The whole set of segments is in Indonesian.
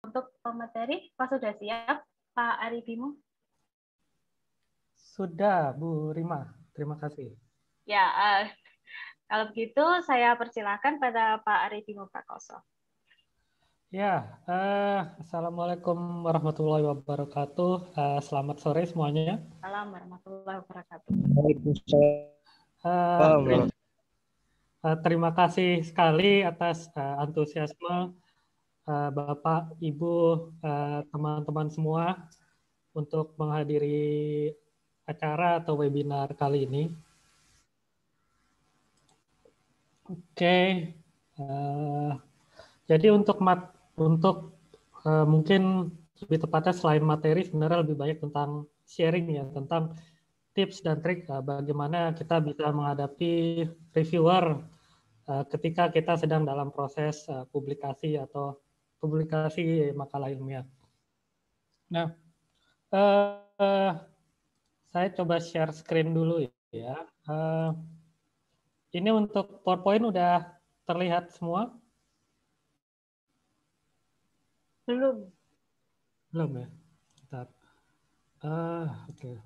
Untuk pemateri, Pak sudah siap, Pak Ari Bimo? Sudah, Bu Rima. Terima kasih. Ya, kalau begitu saya persilakan pada Pak Ari Bimo Prakoso. Ya, Assalamualaikum warahmatullahi wabarakatuh. Selamat sore semuanya. Assalamualaikum warahmatullahi wabarakatuh. Terima kasih sekali atas antusiasme Bapak, Ibu, teman-teman semua untuk menghadiri acara atau webinar kali ini. Oke, jadi untuk mungkin lebih tepatnya selain materi sebenarnya lebih banyak tentang sharing ya, tentang tips dan trik bagaimana kita bisa menghadapi reviewer ketika kita sedang dalam proses publikasi atau publikasi makalah ilmiah. Nah, saya coba share screen dulu ya. Ini untuk PowerPoint udah terlihat semua? Belum. Belum ya? Bentar. Oke.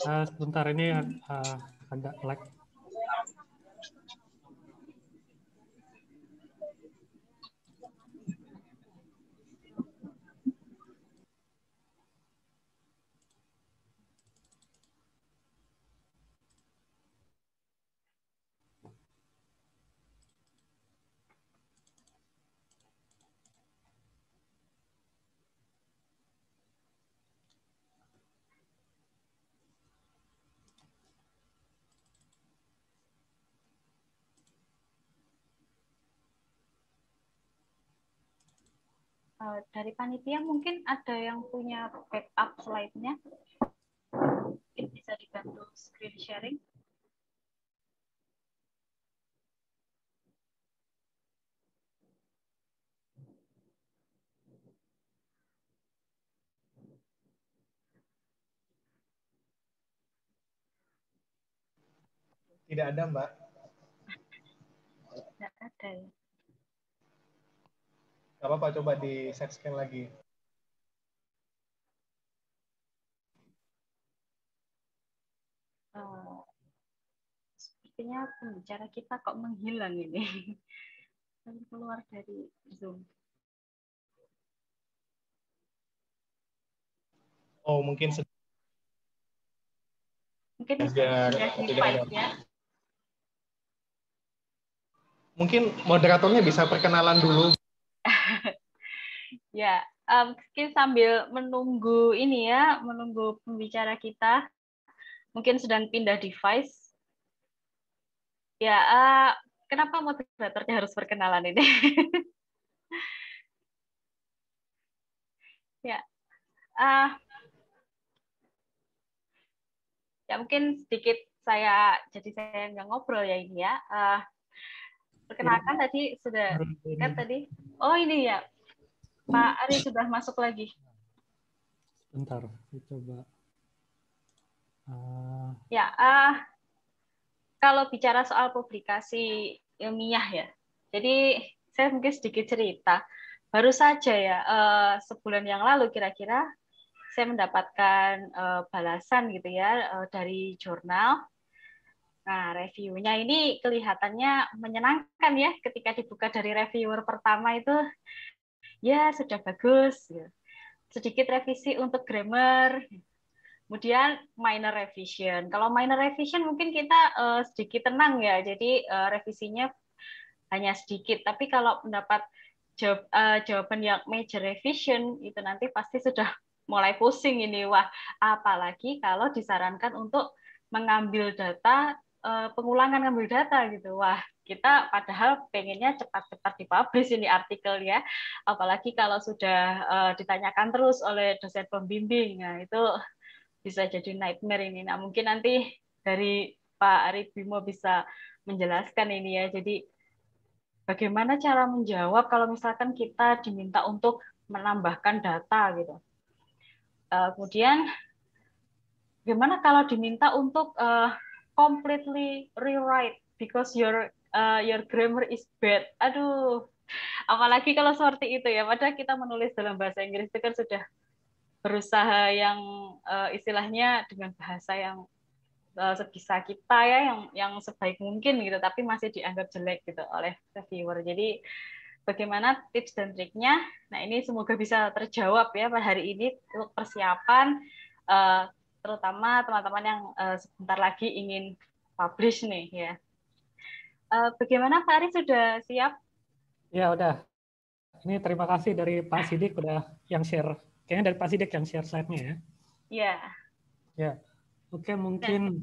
Sebentar ini agak lag. Dari panitia mungkin ada yang punya backup slide-nya. Mungkin bisa dibantu screen sharing. Tidak ada, Mbak. Tidak ada ya. Gak apa-apa, coba di share screen lagi. Sepertinya pembicara kita kok menghilang ini. Keluar dari Zoom. Oh, mungkin sudah di-fight ya. Mungkin moderatornya bisa perkenalan dulu. Ya, mungkin sambil menunggu ini ya, menunggu pembicara kita, mungkin sedang pindah device. Ya, kenapa moderatornya harus perkenalan ini? Ya, ya mungkin sedikit saya nggak ngobrol ya ini ya. Perkenalkan tadi sudah kan tadi. Oh ini ya, Pak Ari sudah masuk lagi. Bentar, coba. Ya, kalau bicara soal publikasi ilmiah ya, jadi saya mungkin sedikit cerita. Baru saja ya, sebulan yang lalu kira-kira saya mendapatkan balasan gitu ya dari jurnal. Nah, reviewnya ini kelihatannya menyenangkan ya ketika dibuka dari reviewer pertama itu, ya sudah bagus. Sedikit revisi untuk grammar, kemudian minor revision. Kalau minor revision mungkin kita sedikit tenang ya, jadi revisinya hanya sedikit. Tapi kalau mendapat jawaban yang major revision itu nanti pasti sudah mulai pusing ini. Wah, apalagi kalau disarankan untuk mengambil data, pengulangan ngambil data gitu. Wah, kita padahal pengennya cepat-cepat dipublish ini artikel ya. Apalagi kalau sudah ditanyakan terus oleh dosen pembimbing. Nah, itu bisa jadi nightmare ini. Nah, mungkin nanti dari Pak Arif Bimo bisa menjelaskan ini ya. Jadi bagaimana cara menjawab kalau misalkan kita diminta untuk menambahkan data gitu. Kemudian gimana kalau diminta untuk completely rewrite because your grammar is bad. Aduh, apalagi kalau seperti itu ya. Padahal kita menulis dalam bahasa Inggris itu kan sudah berusaha yang istilahnya dengan bahasa yang sebisa kita ya, yang sebaik mungkin gitu, tapi masih dianggap jelek gitu oleh reviewer. Jadi bagaimana tips dan triknya? Nah, ini semoga bisa terjawab ya pada hari ini untuk persiapan, terutama teman-teman yang sebentar lagi ingin publish nih ya. Bagaimana Pak Ari, sudah siap? Ya udah. Ini terima kasih dari Pak Sidik udah yang share. Kayaknya dari Pak Sidik yang share slide-nya ya. Iya. Ya. Oke, mungkin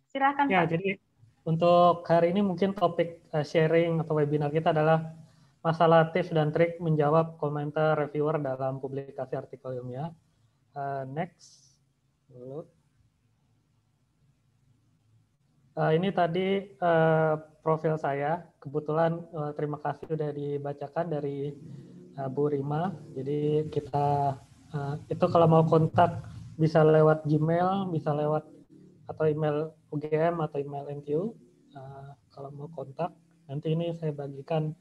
Silakan ya Pak. jadi untuk hari ini mungkin topik sharing atau webinar kita adalah masalah tips dan trik menjawab komentar reviewer dalam publikasi artikel ilmiah. Next. Ini tadi profil saya. Kebetulan terima kasih sudah dibacakan dari Bu Rima. Jadi kita itu kalau mau kontak bisa lewat Gmail, bisa lewat atau email UGM atau email NTU. Kalau mau kontak, nanti ini saya bagikan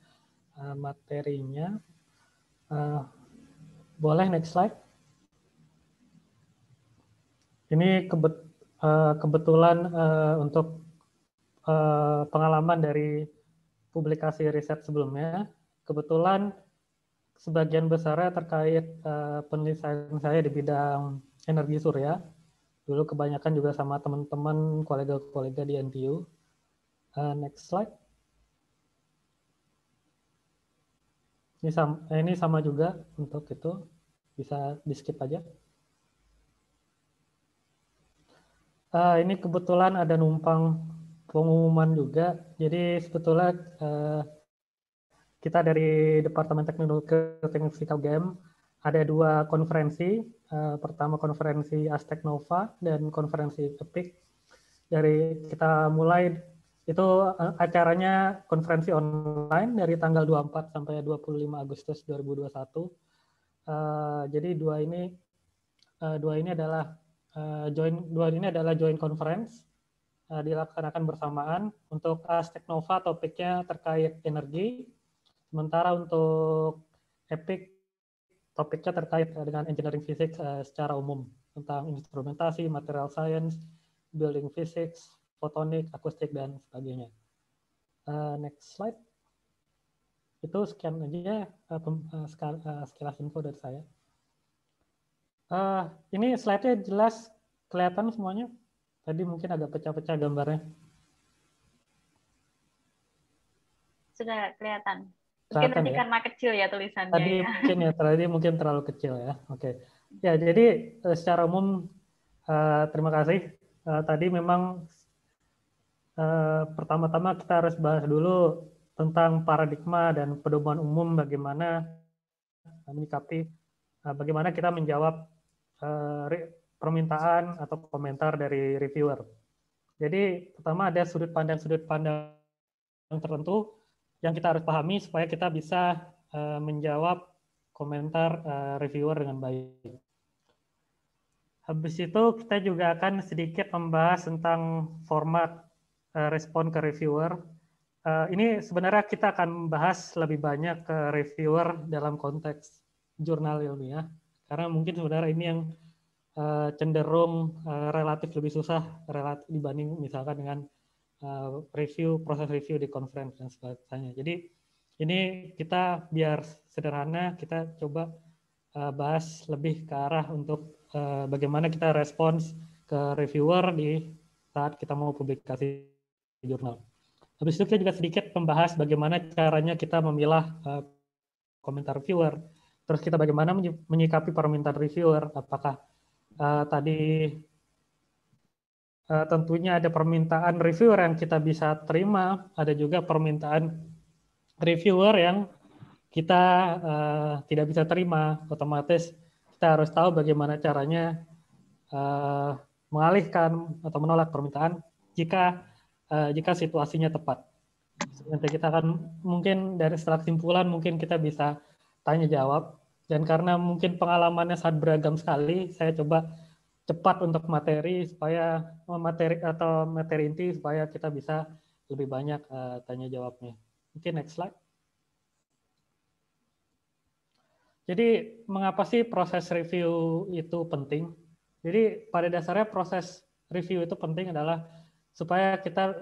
materinya. Boleh next slide. Ini kebetulan untuk pengalaman dari publikasi riset sebelumnya. Kebetulan sebagian besarnya terkait penelitian saya di bidang energi surya. Dulu kebanyakan juga sama teman-teman, kolega-kolega di NTU. Next slide. Ini sama juga untuk itu. Bisa di-skip aja. Ini kebetulan ada numpang pengumuman juga. Jadi sebetulnya kita dari Departemen Teknik Fisika UGM ada 2 konferensi. Pertama konferensi Aztec Nova dan konferensi EPIC. Dari kita mulai itu acaranya konferensi online dari tanggal 24 sampai 25 Agustus 2021. Jadi dua ini adalah joint conference dilaksanakan bersamaan. Untuk Aztec Nova topiknya terkait energi, sementara untuk EPIC topiknya terkait dengan engineering physics secara umum, tentang instrumentasi, material science, building physics, fotonik, akustik, dan sebagainya. Next slide. Itu sekian aja sekilas info dari saya. Ini slide-nya jelas kelihatan semuanya. Tadi mungkin agak pecah-pecah gambarnya. Sudah kelihatan. Mungkin Kelihatan tadi ya? karena kecil ya tulisannya. Tadi mungkin terlalu kecil ya. Oke. Ya, jadi secara umum terima kasih. Tadi memang pertama-tama kita harus bahas dulu tentang paradigma dan pedoman umum bagaimana menyikapi, bagaimana kita menjawab permintaan atau komentar dari reviewer. Jadi pertama ada sudut pandang tertentu yang kita harus pahami supaya kita bisa menjawab komentar reviewer dengan baik. Habis itu kita juga akan sedikit membahas tentang format respon ke reviewer. Ini sebenarnya kita akan membahas lebih banyak ke reviewer dalam konteks jurnal ilmiah, karena mungkin sebenarnya ini yang cenderung relatif lebih susah dibanding misalkan dengan proses review di conference dan sebagainya. Jadi ini kita biar sederhana, kita coba bahas lebih ke arah untuk bagaimana kita respons ke reviewer di saat kita mau publikasi jurnal. Habis itu kita juga sedikit membahas bagaimana caranya kita memilah komentar reviewer, Terus kita bagaimana menyikapi permintaan reviewer, apakah tadi tentunya ada permintaan reviewer yang kita bisa terima, ada juga permintaan reviewer yang kita tidak bisa terima. Otomatis kita harus tahu bagaimana caranya mengalihkan atau menolak permintaan jika situasinya tepat. Nanti kita akan mungkin dari setelah kesimpulan mungkin kita bisa tanya jawab, dan karena mungkin pengalamannya sangat beragam sekali, saya coba cepat untuk materi inti supaya kita bisa lebih banyak tanya jawabnya. Mungkin next slide. Jadi mengapa sih proses review itu penting? Jadi pada dasarnya proses review itu penting adalah supaya kita,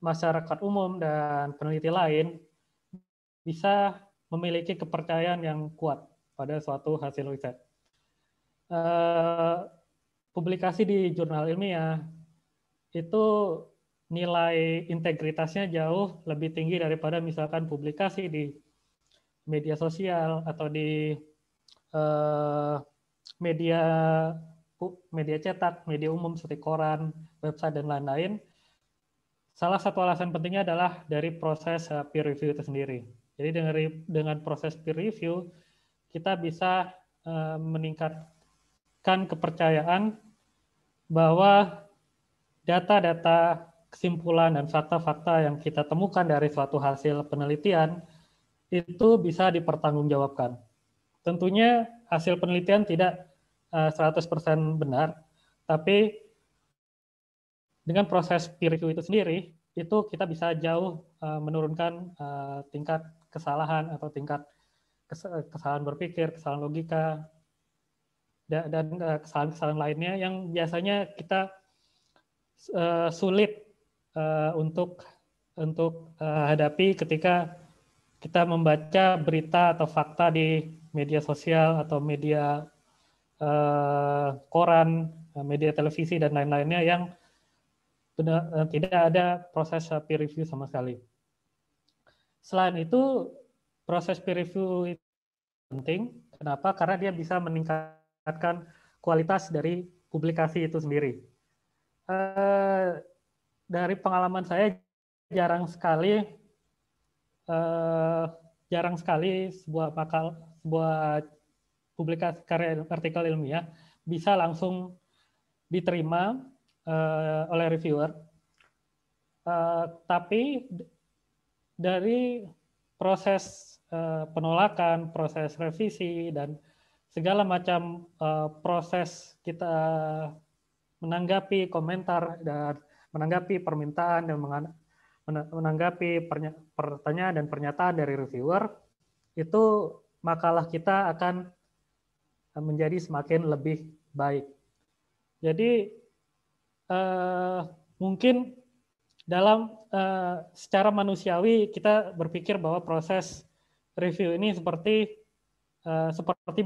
masyarakat umum dan peneliti lain, bisa memiliki kepercayaan yang kuat pada suatu hasil riset. Publikasi di jurnal ilmiah itu nilai integritasnya jauh lebih tinggi daripada misalkan publikasi di media sosial atau di media cetak, media umum seperti koran, website, dan lain-lain. Salah satu alasan pentingnya adalah dari proses peer review itu sendiri. Jadi dengan proses peer review, kita bisa meningkatkan kepercayaan bahwa data-data, kesimpulan, dan fakta-fakta yang kita temukan dari suatu hasil penelitian itu bisa dipertanggungjawabkan. Tentunya hasil penelitian tidak 100% benar, tapi dengan proses peer review itu sendiri, itu kita bisa jauh menurunkan tingkat kesalahan atau tingkat kesalahan berpikir, kesalahan logika, dan kesalahan-kesalahan lainnya yang biasanya kita sulit untuk hadapi ketika kita membaca berita atau fakta di media sosial atau media koran, media televisi, dan lain-lainnya yang tidak ada proses peer review sama sekali. Selain itu, proses peer review itu penting. Kenapa? Karena dia bisa meningkatkan kualitas dari publikasi itu sendiri. Dari pengalaman saya, jarang sekali sebuah publikasi karya artikel ilmiah bisa langsung diterima oleh reviewer. Tapi dari proses penolakan, proses revisi, dan segala macam proses kita menanggapi komentar dan menanggapi permintaan dan menanggapi pertanyaan dan pernyataan dari reviewer, itu makalah kita akan menjadi semakin lebih baik. Jadi mungkin dalam secara manusiawi kita berpikir bahwa proses review ini seperti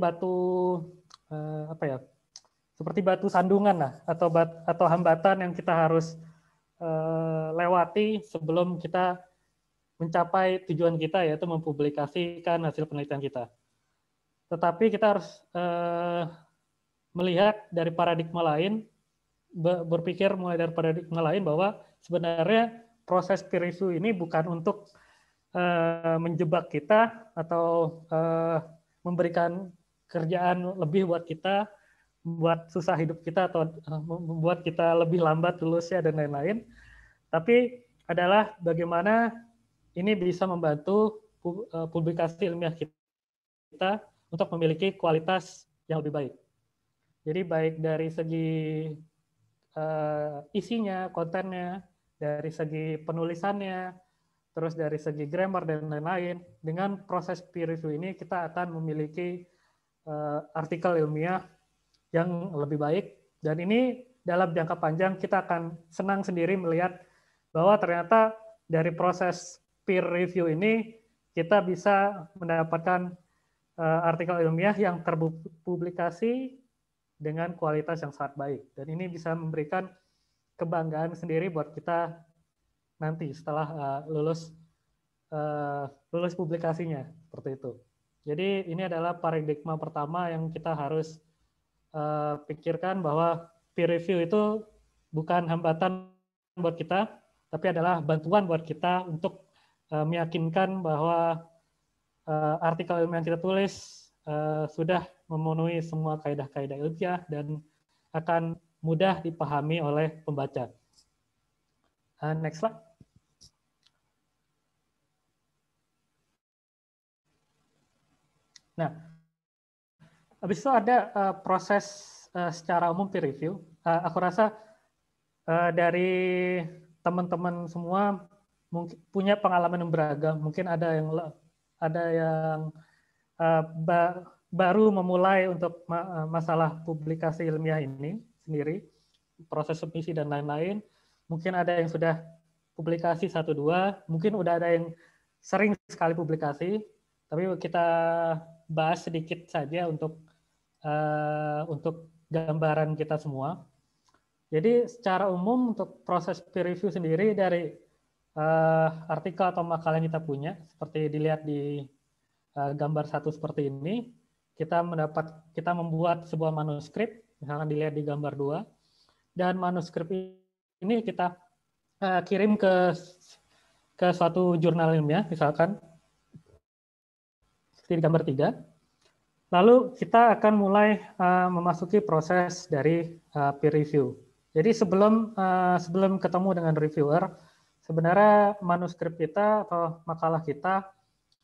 batu sandungan lah, atau hambatan yang kita harus lewati sebelum kita mencapai tujuan kita, yaitu mempublikasikan hasil penelitian kita. Tetapi kita harus melihat dari paradigma lain, berpikir mulai dari paradigma lain bahwa sebenarnya proses peer review ini bukan untuk menjebak kita atau memberikan kerjaan lebih buat kita, membuat susah hidup kita, atau membuat kita lebih lambat lulusnya dan lain-lain. Tapi adalah bagaimana ini bisa membantu publikasi ilmiah kita untuk memiliki kualitas yang lebih baik. Jadi baik dari segi isinya, kontennya, dari segi penulisannya, terus dari segi grammar dan lain-lain. Dengan proses peer review ini kita akan memiliki artikel ilmiah yang lebih baik, dan ini dalam jangka panjang kita akan senang sendiri melihat bahwa ternyata dari proses peer review ini kita bisa mendapatkan artikel ilmiah yang terpublikasi dengan kualitas yang sangat baik, dan ini bisa memberikan kebanggaan sendiri buat kita nanti setelah lulus publikasinya, seperti itu. Jadi ini adalah paradigma pertama yang kita harus pikirkan, bahwa peer review itu bukan hambatan buat kita, tapi adalah bantuan buat kita untuk meyakinkan bahwa artikel ilmiah yang kita tulis sudah memenuhi semua kaidah-kaidah ilmiah dan akan mudah dipahami oleh pembaca. Next slide. Nah, habis itu ada proses secara umum peer review. Aku rasa dari teman-teman semua mungkin punya pengalaman yang beragam. Mungkin ada yang baru memulai untuk masalah publikasi ilmiah ini sendiri, proses submisi dan lain-lain. Mungkin ada yang sudah publikasi 1-2, mungkin udah ada yang sering sekali publikasi, tapi kita bahas sedikit saja untuk gambaran kita semua. Jadi secara umum untuk proses peer review sendiri dari artikel atau makalah yang kita punya, seperti dilihat di gambar 1 seperti ini, kita membuat sebuah manuskrip, misalkan dilihat di gambar 2, dan manuskrip ini kita kirim ke suatu jurnal ilmiah, misalkan seperti di gambar 3. Lalu kita akan mulai memasuki proses dari peer review. Jadi sebelum ketemu dengan reviewer, sebenarnya manuskrip kita atau makalah kita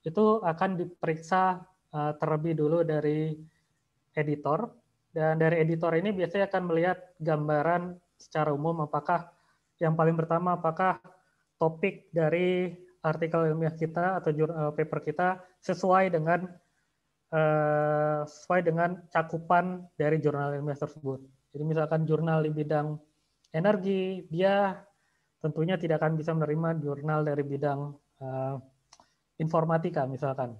itu akan diperiksa terlebih dulu dari editor, dan dari editor ini biasanya akan melihat gambaran secara umum, apakah yang paling pertama, apakah topik dari artikel ilmiah kita atau paper kita sesuai dengan cakupan dari jurnal ilmiah tersebut. Jadi misalkan jurnal di bidang energi, dia tentunya tidak akan bisa menerima jurnal dari bidang informatika misalkan.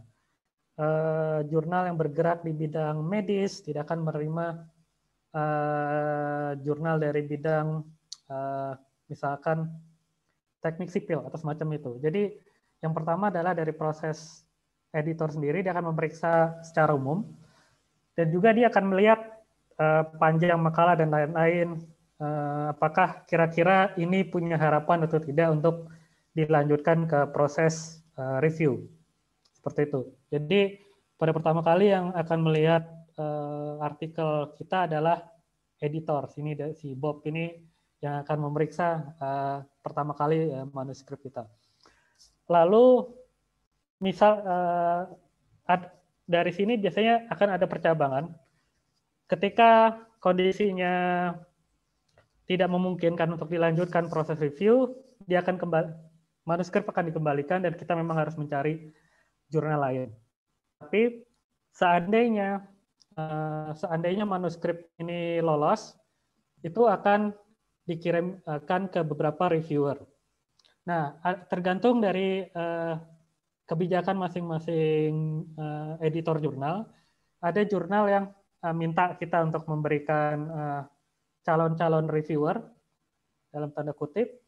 Jurnal yang bergerak di bidang medis tidak akan menerima jurnal dari bidang misalkan teknik sipil atau semacam itu. Jadi yang pertama adalah dari proses editor sendiri, dia akan memeriksa secara umum, dan juga dia akan melihat panjang makalah dan lain-lain, apakah kira-kira ini punya harapan atau tidak untuk dilanjutkan ke proses review. Seperti itu. Jadi pada pertama kali yang akan melihat artikel kita adalah editor. Sini si Bob ini yang akan memeriksa pertama kali manuskrip kita. Lalu misal dari sini biasanya akan ada percabangan. Ketika kondisinya tidak memungkinkan untuk dilanjutkan proses review, dia akan manuskrip akan dikembalikan dan kita memang harus mencari jurnal lain. Tapi seandainya manuskrip ini lolos, itu akan dikirimkan ke beberapa reviewer. Nah, tergantung dari kebijakan masing-masing editor jurnal. Ada jurnal yang minta kita untuk memberikan calon-calon reviewer dalam tanda kutip,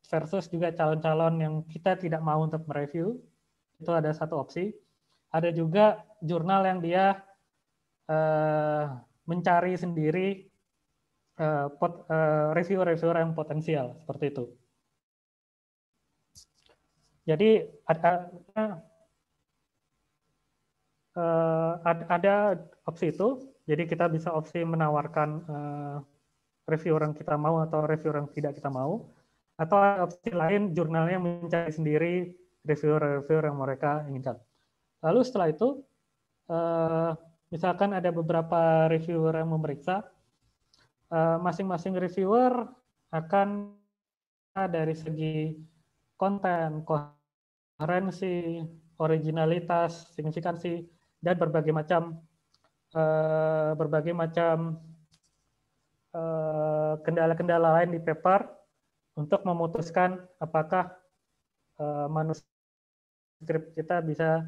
versus juga calon-calon yang kita tidak mau untuk mereview. Itu ada satu opsi. Ada juga jurnal yang dia mencari sendiri reviewer-reviewer yang potensial, seperti itu. Jadi ada opsi itu, jadi kita bisa opsi menawarkan reviewer yang kita mau atau reviewer yang tidak kita mau, atau opsi lain jurnalnya mencari sendiri reviewer-reviewer yang mereka inginkan. Lalu setelah itu, misalkan ada beberapa reviewer yang memeriksa, masing-masing reviewer akan dari segi konten, koherensi, originalitas, signifikansi, dan berbagai macam kendala-kendala lain di paper untuk memutuskan apakah manuskrip kita bisa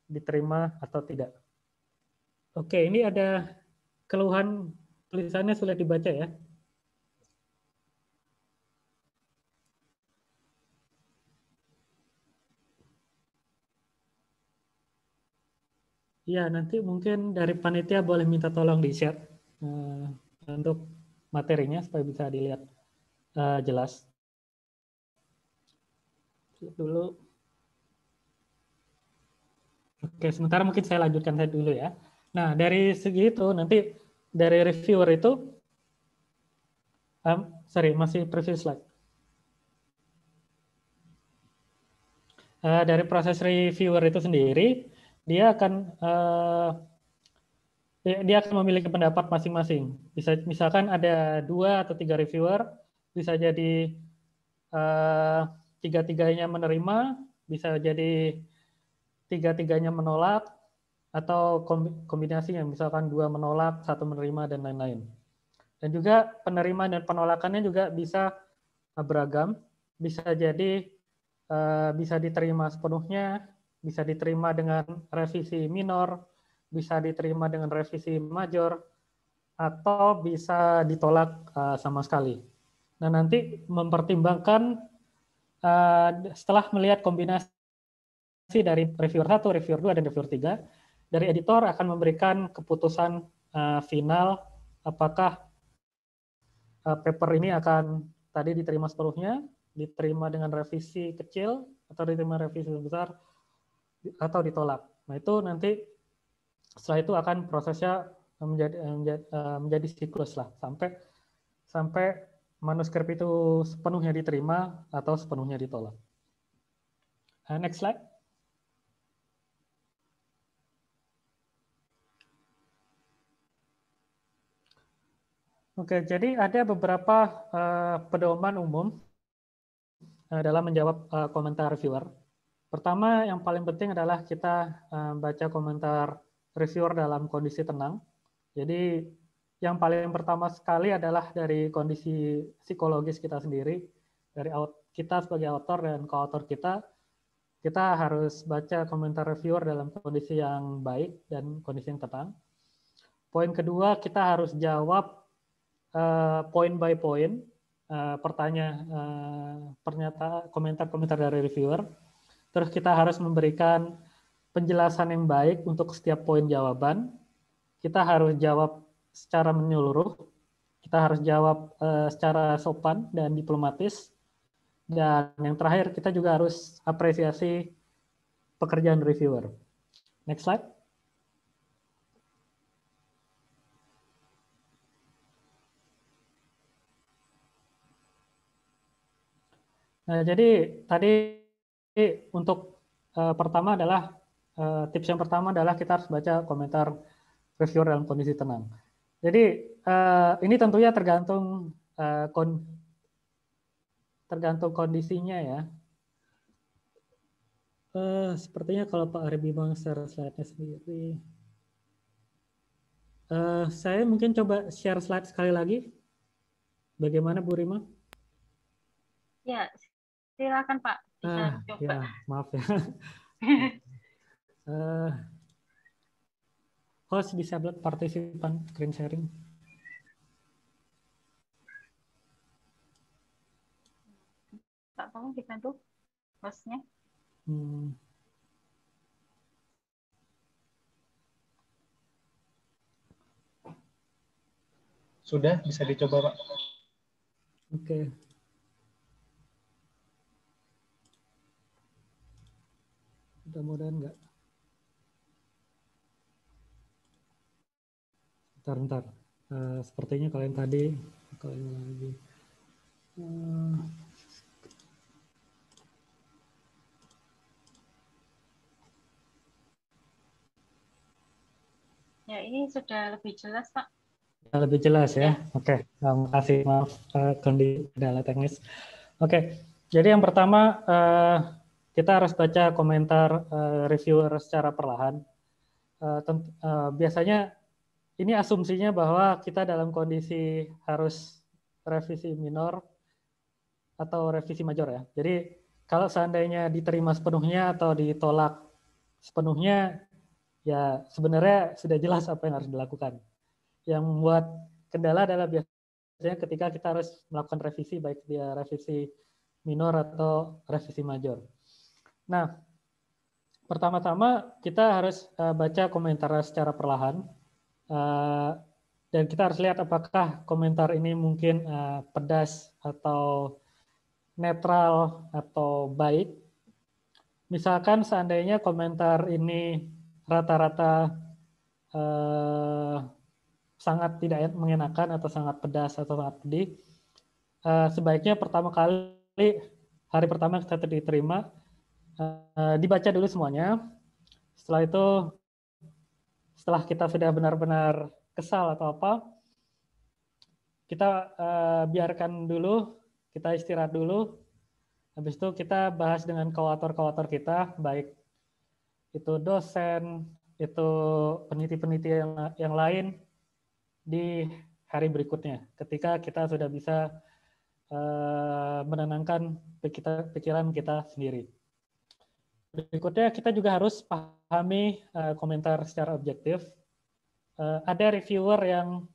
diterima atau tidak. Oke, ini ada keluhan tulisannya sulit dibaca ya. Ya, nanti mungkin dari panitia boleh minta tolong di-share untuk materinya supaya bisa dilihat jelas. Dulu. Oke, sementara mungkin saya lanjutkan saya dulu ya. Nah, dari segi itu nanti dari reviewer itu, sorry, masih previous slide. Dari proses reviewer itu sendiri, dia akan memiliki pendapat masing-masing. Misalkan ada 2 atau 3 reviewer, bisa jadi tiga-tiganya menerima, bisa jadi tiga-tiganya menolak, atau kombinasinya, misalkan 2 menolak, 1 menerima, dan lain-lain. Dan juga penerimaan dan penolakannya juga bisa beragam, bisa jadi bisa diterima sepenuhnya, bisa diterima dengan revisi minor, bisa diterima dengan revisi major, atau bisa ditolak sama sekali. Nah, nanti mempertimbangkan setelah melihat kombinasi dari reviewer 1, reviewer 2, dan reviewer 3, dari editor akan memberikan keputusan final apakah paper ini akan tadi diterima sepenuhnya, diterima dengan revisi kecil, atau diterima revisi besar, atau ditolak. Nah, itu nanti setelah itu akan prosesnya menjadi siklus lah, sampai manuskrip itu sepenuhnya diterima atau sepenuhnya ditolak. Next slide. Oke, jadi ada beberapa pedoman umum dalam menjawab komentar reviewer. Pertama, yang paling penting adalah kita baca komentar reviewer dalam kondisi tenang. Jadi yang paling pertama sekali adalah dari kondisi psikologis kita sendiri, dari kita sebagai author dan co-author kita harus baca komentar reviewer dalam kondisi yang baik dan kondisi yang tenang. Poin kedua, kita harus jawab point by point komentar-komentar dari reviewer. Terus kita harus memberikan penjelasan yang baik untuk setiap poin jawaban. Kita harus jawab secara menyeluruh. Kita harus jawab secara sopan dan diplomatis. Dan yang terakhir, kita juga harus apresiasi pekerjaan reviewer. Next slide. Nah, jadi tadi untuk pertama adalah tips yang pertama adalah kita harus baca komentar reviewer dalam kondisi tenang. Jadi ini tentunya tergantung kondisinya ya. Sepertinya kalau Pak Arbi mau share slide-nya sendiri. Saya mungkin coba share slide sekali lagi. Bagaimana Bu Rima? Ya, silakan Pak. Bisa coba. Ya, maaf ya. Host disabled participant screen sharing. Pak, tolong dibantu hostnya. Sudah, bisa dicoba Pak. Oke. Mudah-mudahan enggak. Bentar. Sepertinya kalian tadi, kalian lagi. Ya, ini sudah lebih jelas, Pak. Lebih jelas ya. Oke, terima kasih. Maaf, kondisi kendala teknis. Oke, jadi yang pertama kita harus baca komentar reviewer secara perlahan. Biasanya ini asumsinya bahwa kita dalam kondisi harus revisi minor atau revisi major ya. Jadi kalau seandainya diterima sepenuhnya atau ditolak sepenuhnya, ya sebenarnya sudah jelas apa yang harus dilakukan. Yang membuat kendala adalah biasanya ketika kita harus melakukan revisi, baik dia revisi minor atau revisi major. Nah, Pertama-tama kita harus baca komentar secara perlahan, dan kita harus lihat apakah komentar ini mungkin pedas atau netral atau baik. Misalkan seandainya komentar ini rata-rata sangat tidak mengenakan atau sangat pedas atau sangat pedih, sebaiknya pertama kali hari pertama kita diterima, dibaca dulu semuanya. Setelah itu, setelah kita sudah benar-benar kesal atau apa, kita biarkan dulu, kita istirahat dulu. Habis itu kita bahas dengan koautor-koautor kita, baik itu dosen, itu peneliti-peneliti yang lain di hari berikutnya, ketika kita sudah bisa menenangkan pikiran kita sendiri. Berikutnya kita juga harus pahami komentar secara objektif. Ada reviewer yang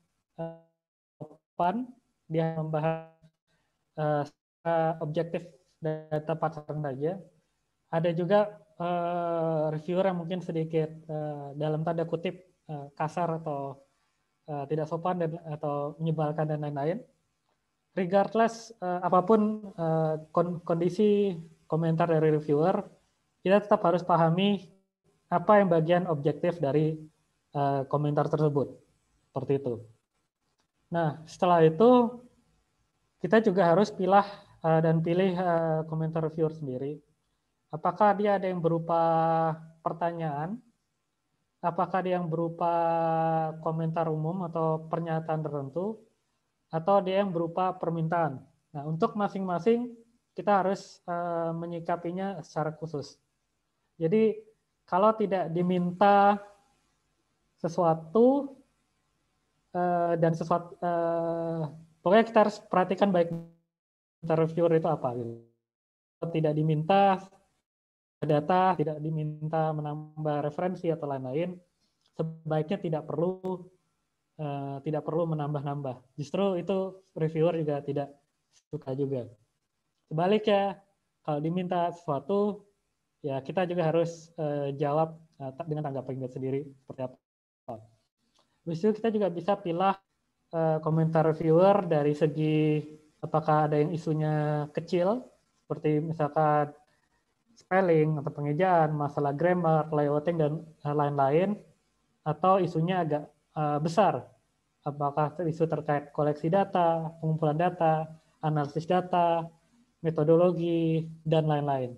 open, dia membahas objektif dan tepat saja. Ada juga reviewer yang mungkin sedikit dalam tanda kutip kasar atau tidak sopan atau menyebalkan dan lain-lain. Regardless apapun kondisi komentar dari reviewer, kita tetap harus pahami apa yang bagian objektif dari komentar tersebut. Seperti itu. Nah, setelah itu kita juga harus pilih komentar reviewer sendiri. Apakah dia ada yang berupa pertanyaan, apakah dia yang berupa komentar umum atau pernyataan tertentu, atau dia yang berupa permintaan. Nah, untuk masing-masing kita harus menyikapinya secara khusus. Jadi, kalau tidak diminta sesuatu dan sesuatu, pokoknya kita harus perhatikan baik reviewer itu apa. Gitu. Tidak diminta data, tidak diminta menambah referensi atau lain-lain, sebaiknya tidak perlu menambah-nambah. Justru itu reviewer juga tidak suka juga. Sebaliknya, kalau diminta sesuatu, ya kita juga harus jawab dengan tanggapan kita sendiri seperti apa. Habis itu kita juga bisa pilih komentar reviewer dari segi apakah ada yang isunya kecil, seperti misalkan spelling atau pengejaan, masalah grammar, layouting, dan lain-lain, atau isunya agak besar. Apakah isu terkait koleksi data, pengumpulan data, analisis data, metodologi, dan lain-lain.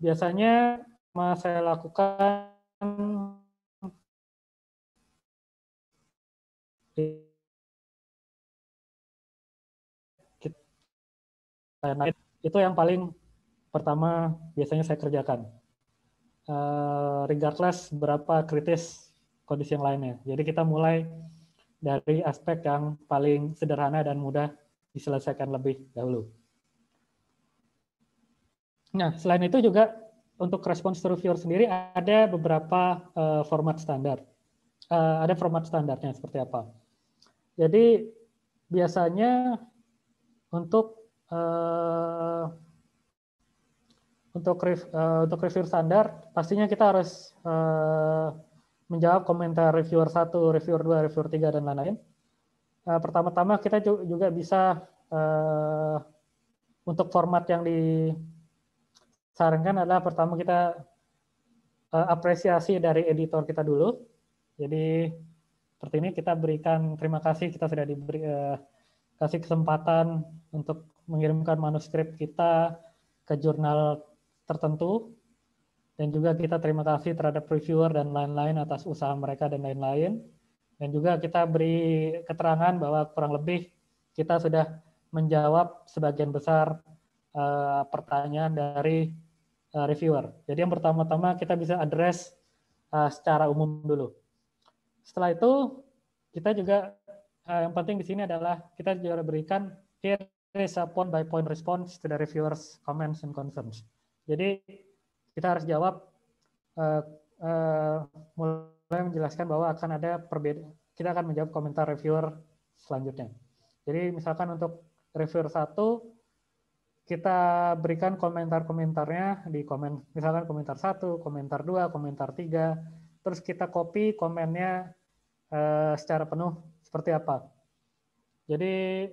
Biasanya saya lakukan itu yang paling pertama biasanya saya kerjakan. Regardless berapa kritis kondisi yang lainnya. Jadi kita mulai dari aspek yang paling sederhana dan mudah diselesaikan lebih dahulu. Nah, selain itu juga untuk response to reviewer sendiri ada beberapa format standar. Ada format standarnya seperti apa. Jadi biasanya untuk review standar, pastinya kita harus menjawab komentar reviewer 1, reviewer 2, reviewer 3, dan lain-lain. Pertama-tama kita juga bisa untuk format yang disarankan adalah pertama kita apresiasi dari editor kita dulu. Jadi seperti ini kita berikan terima kasih, kita sudah diberi kasih kesempatan untuk mengirimkan manuskrip kita ke jurnal tertentu, dan juga kita terima kasih terhadap reviewer dan lain-lain atas usaha mereka dan lain-lain, dan juga kita beri keterangan bahwa kurang lebih kita sudah menjawab sebagian besar pertanyaan dari reviewer. Jadi yang pertama-tama kita bisa address secara umum dulu. Setelah itu kita juga yang penting di sini adalah kita juga berikan here is a point by point response to the reviewers comments and concerns. Jadi kita harus jawab mulai menjelaskan bahwa akan ada perbedaan. Kita akan menjawab komentar reviewer selanjutnya. Jadi misalkan untuk reviewer 1 kita berikan komentar-komentarnya di misalkan komentar 1, komentar 2, komentar 3, terus kita copy komennya secara penuh seperti apa. Jadi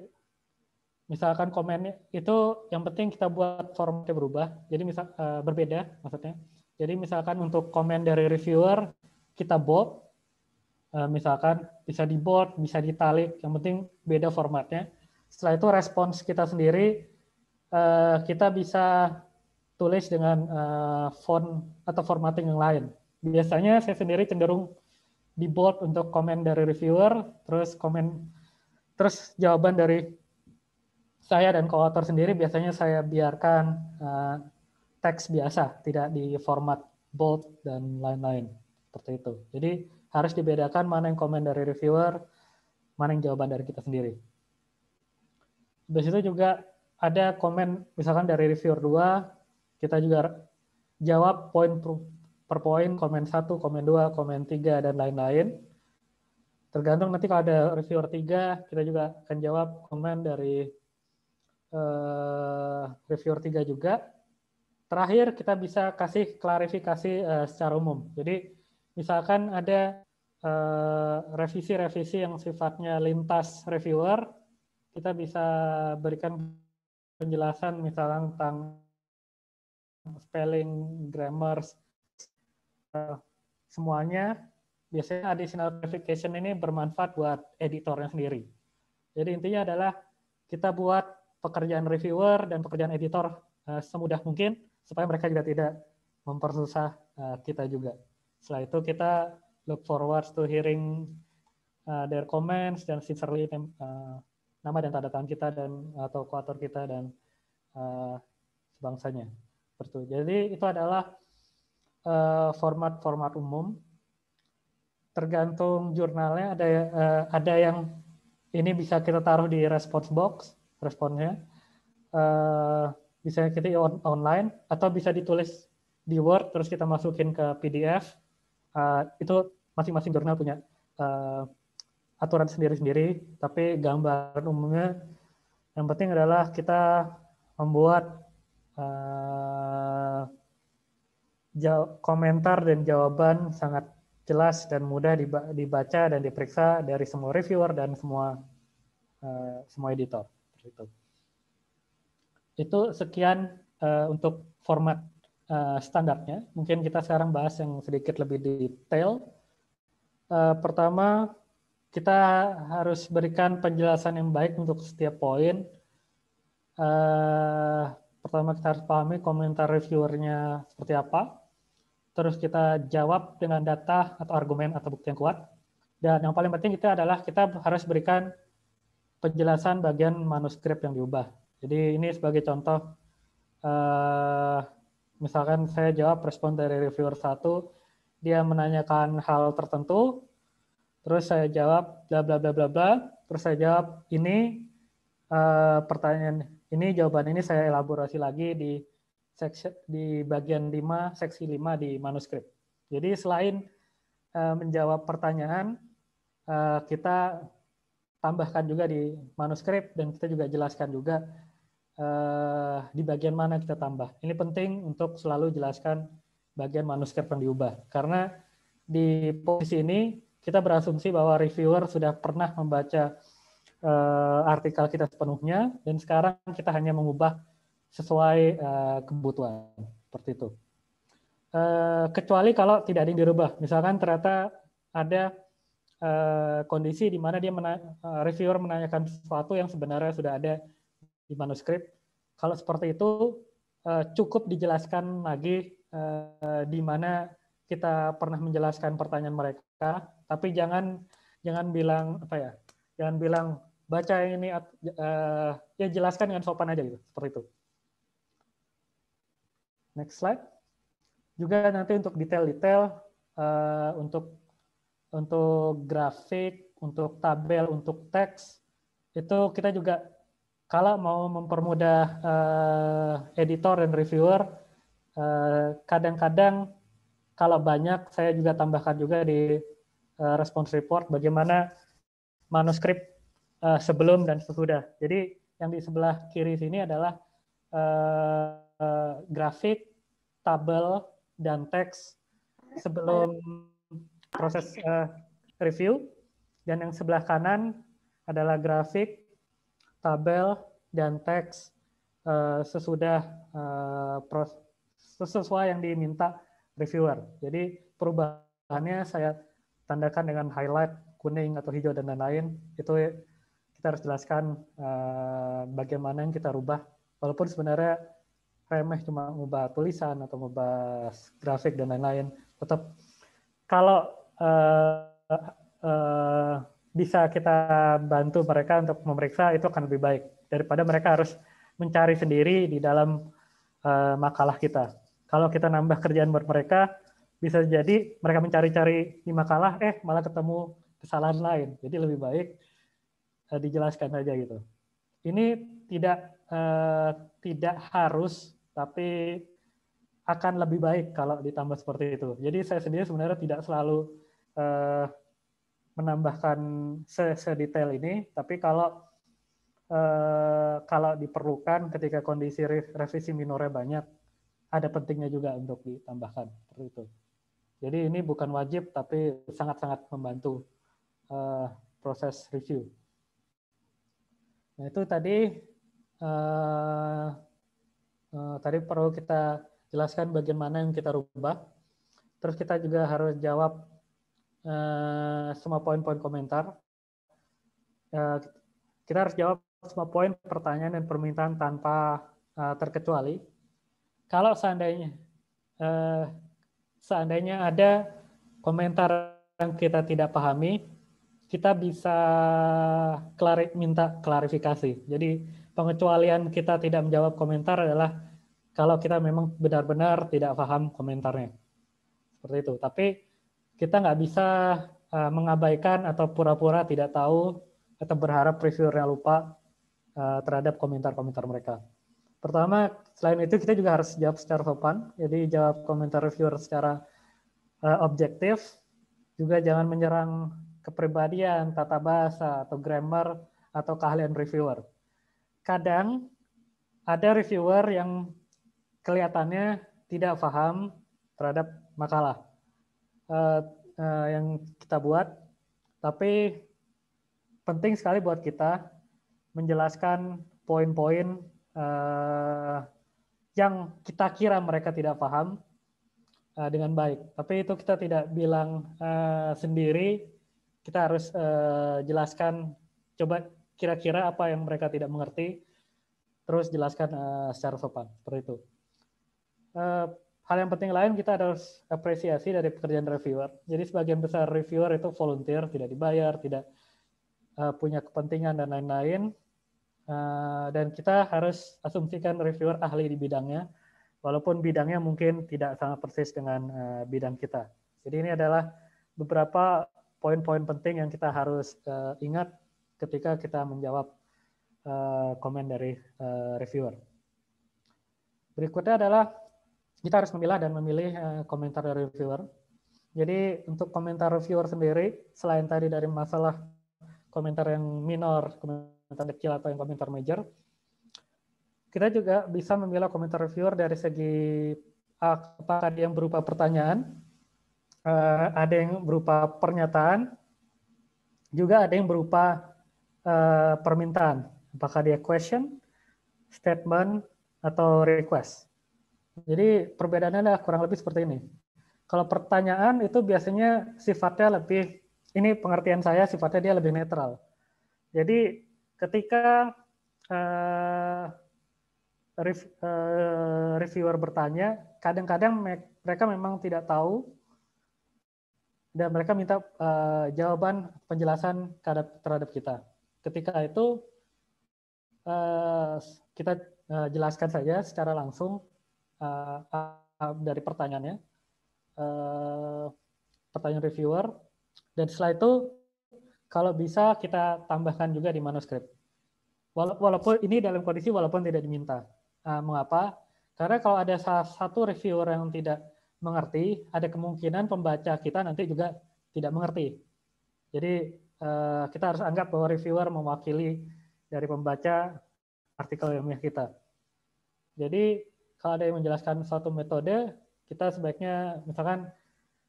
misalkan komennya itu yang penting kita buat formatnya berubah, jadi berbeda maksudnya. Jadi misalkan untuk komen dari reviewer kita bold, misalkan bisa di bold, bisa ditalik, yang penting beda formatnya. Setelah itu respons kita sendiri kita bisa tulis dengan font atau formatting yang lain. Biasanya saya sendiri cenderung di bold untuk komen dari reviewer, terus jawaban dari saya dan co-author sendiri biasanya saya biarkan teks biasa, tidak di format bold dan lain-lain seperti itu. Jadi harus dibedakan mana yang komen dari reviewer, mana yang jawaban dari kita sendiri. Habis itu juga ada komen misalkan dari reviewer 2, kita juga jawab poin per poin, komen 1, komen 2, komen 3, dan lain-lain. Tergantung nanti kalau ada reviewer 3, kita juga akan jawab komen dari reviewer 3 juga. Terakhir kita bisa kasih klarifikasi secara umum. Jadi misalkan ada revisi-revisi yang sifatnya lintas reviewer, kita bisa berikan penjelasan misalnya tentang spelling, grammar, semuanya. Biasanya additional clarification ini bermanfaat buat editornya sendiri. Jadi intinya adalah kita buat pekerjaan reviewer dan pekerjaan editor semudah mungkin supaya mereka juga tidak mempersusah kita juga. Setelah itu kita look forward to hearing their comments dan sincerely nama dan tanda tangan kita dan atau co-author kita dan sebangsanya. Jadi itu adalah format-format umum. Tergantung jurnalnya, ada yang ini bisa kita taruh di response box, responnya. Bisa kita online atau bisa ditulis di Word terus kita masukin ke PDF. Itu masing-masing jurnal punya aturan sendiri-sendiri, tapi gambaran umumnya yang penting adalah kita membuat komentar dan jawaban sangat jelas dan mudah dibaca dan diperiksa dari semua reviewer dan semua editor. Itu sekian untuk format standarnya. Mungkin kita sekarang bahas yang sedikit lebih detail. Pertama, kita harus berikan penjelasan yang baik untuk setiap poin. Pertama kita harus pahami komentar reviewernya seperti apa. Terus kita jawab dengan data atau argumen atau bukti yang kuat. Dan yang paling penting itu adalah kita harus berikan penjelasan bagian manuskrip yang diubah. Jadi ini sebagai contoh, misalkan saya jawab respon dari reviewer 1, dia menanyakan hal tertentu, terus saya jawab bla bla bla bla bla, terus saya jawab ini pertanyaan ini, jawaban ini saya elaborasi lagi di bagian 5, seksi 5 di manuskrip. Jadi selain menjawab pertanyaan, kita tambahkan juga di manuskrip dan kita juga jelaskan juga di bagian mana kita tambah. Ini penting untuk selalu jelaskan bagian manuskrip yang diubah. Karena di posisi ini kita berasumsi bahwa reviewer sudah pernah membaca artikel kita sepenuhnya dan sekarang kita hanya mengubah sesuai kebutuhan seperti itu. Kecuali kalau tidak ada yang dirubah, misalkan ternyata ada kondisi di mana reviewer menanyakan sesuatu yang sebenarnya sudah ada di manuskrip. Kalau seperti itu cukup dijelaskan lagi di mana kita pernah menjelaskan pertanyaan mereka, tapi jangan bilang apa ya, jangan bilang baca yang ini ya jelaskan dengan sopan aja gitu, seperti itu. Next slide. Juga nanti untuk detail-detail, untuk grafik, untuk tabel, untuk teks, itu kita juga kalau mau mempermudah editor dan reviewer, kadang-kadang kalau banyak saya juga tambahkan juga di response report bagaimana manuskrip sebelum dan sesudah. Jadi yang di sebelah kiri sini adalah grafik, tabel, dan teks sebelum proses review, dan yang sebelah kanan adalah grafik, tabel, dan teks sesudah sesuai yang diminta reviewer. Jadi perubahannya saya tandakan dengan highlight, kuning atau hijau dan lain-lain. Itu kita harus jelaskan bagaimana yang kita rubah. Walaupun sebenarnya remeh cuma mengubah tulisan atau mengubah grafik dan lain-lain, tetap kalau bisa kita bantu mereka untuk memeriksa, itu akan lebih baik daripada mereka harus mencari sendiri di dalam makalah kita. Kalau kita nambah kerjaan buat mereka, bisa jadi mereka mencari-cari di makalah, malah ketemu kesalahan lain. Jadi lebih baik dijelaskan saja gitu. Ini tidak harus, tapi akan lebih baik kalau ditambah seperti itu. Jadi saya sendiri sebenarnya tidak selalu menambahkan sedetail ini, tapi kalau diperlukan ketika kondisi revisi minornya banyak, ada pentingnya juga untuk ditambahkan seperti itu. Jadi ini bukan wajib, tapi sangat-sangat membantu proses review. Nah itu tadi perlu kita jelaskan bagaimana yang kita rubah. Terus kita juga harus jawab semua poin-poin komentar. Kita harus jawab semua poin pertanyaan dan permintaan tanpa terkecuali. Kalau seandainya ada komentar yang kita tidak pahami, kita bisa minta klarifikasi. Jadi pengecualian kita tidak menjawab komentar adalah kalau kita memang benar-benar tidak paham komentarnya. Seperti itu. Tapi kita nggak bisa mengabaikan atau pura-pura tidak tahu atau berharap reviewernya lupa terhadap komentar-komentar mereka. Pertama, selain itu kita juga harus jawab secara sopan. Jadi jawab komentar reviewer secara objektif. Juga jangan menyerang kepribadian, tata bahasa, atau grammar, atau keahlian reviewer. Kadang ada reviewer yang kelihatannya tidak paham terhadap makalah yang kita buat, tapi penting sekali buat kita menjelaskan poin-poin yang kita kira mereka tidak paham dengan baik. Tapi itu kita tidak bilang sendiri, kita harus jelaskan, coba kira-kira apa yang mereka tidak mengerti, terus jelaskan secara sopan, seperti itu. Hal yang penting lain, kita harus apresiasi dari pekerjaan reviewer. Jadi sebagian besar reviewer itu volunteer, tidak dibayar, tidak punya kepentingan dan lain-lain. Dan kita harus asumsikan reviewer ahli di bidangnya, walaupun bidangnya mungkin tidak sama persis dengan bidang kita. Jadi ini adalah beberapa poin-poin penting yang kita harus ingat ketika kita menjawab komen dari reviewer. Berikutnya adalah kita harus memilah dan memilih komentar dari reviewer. Jadi untuk komentar reviewer sendiri, selain tadi dari masalah komentar yang minor, komentar kecil atau yang komentar major, kita juga bisa memilah komentar reviewer dari segi apakah ada yang berupa pertanyaan, ada yang berupa pernyataan, juga ada yang berupa permintaan. Apakah dia question, statement, atau request. Jadi perbedaannya adalah kurang lebih seperti ini. Kalau pertanyaan itu biasanya sifatnya lebih, ini pengertian saya, sifatnya dia lebih netral. Jadi ketika reviewer bertanya, kadang-kadang mereka memang tidak tahu dan mereka minta jawaban penjelasan terhadap kita. Ketika itu kita jelaskan saja secara langsung dari pertanyaannya, pertanyaan reviewer, dan setelah itu kalau bisa kita tambahkan juga di manuskrip. Walaupun ini dalam kondisi walaupun tidak diminta. Mengapa? Karena kalau ada salah satu reviewer yang tidak mengerti, ada kemungkinan pembaca kita nanti juga tidak mengerti. Jadi kita harus anggap bahwa reviewer mewakili dari pembaca artikel ilmiah kita. Jadi kalau ada yang menjelaskan suatu metode, kita sebaiknya misalkan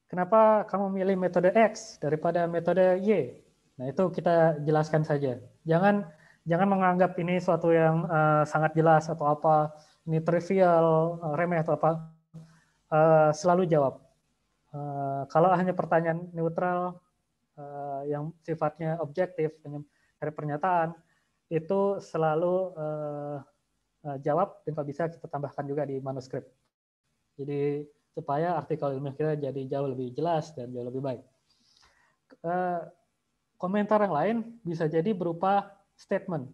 kenapa kamu milih metode X daripada metode Y? Nah, itu kita jelaskan saja. Jangan menganggap ini suatu yang sangat jelas atau apa, ini trivial, remeh atau apa. Selalu jawab. Kalau hanya pertanyaan neutral yang sifatnya objektif, dari pernyataan, itu selalu jawab, dan kalau bisa kita tambahkan juga di manuskrip. Jadi supaya artikel ilmiah kita jadi jauh lebih jelas dan jauh lebih baik. Komentar yang lain bisa jadi berupa statement.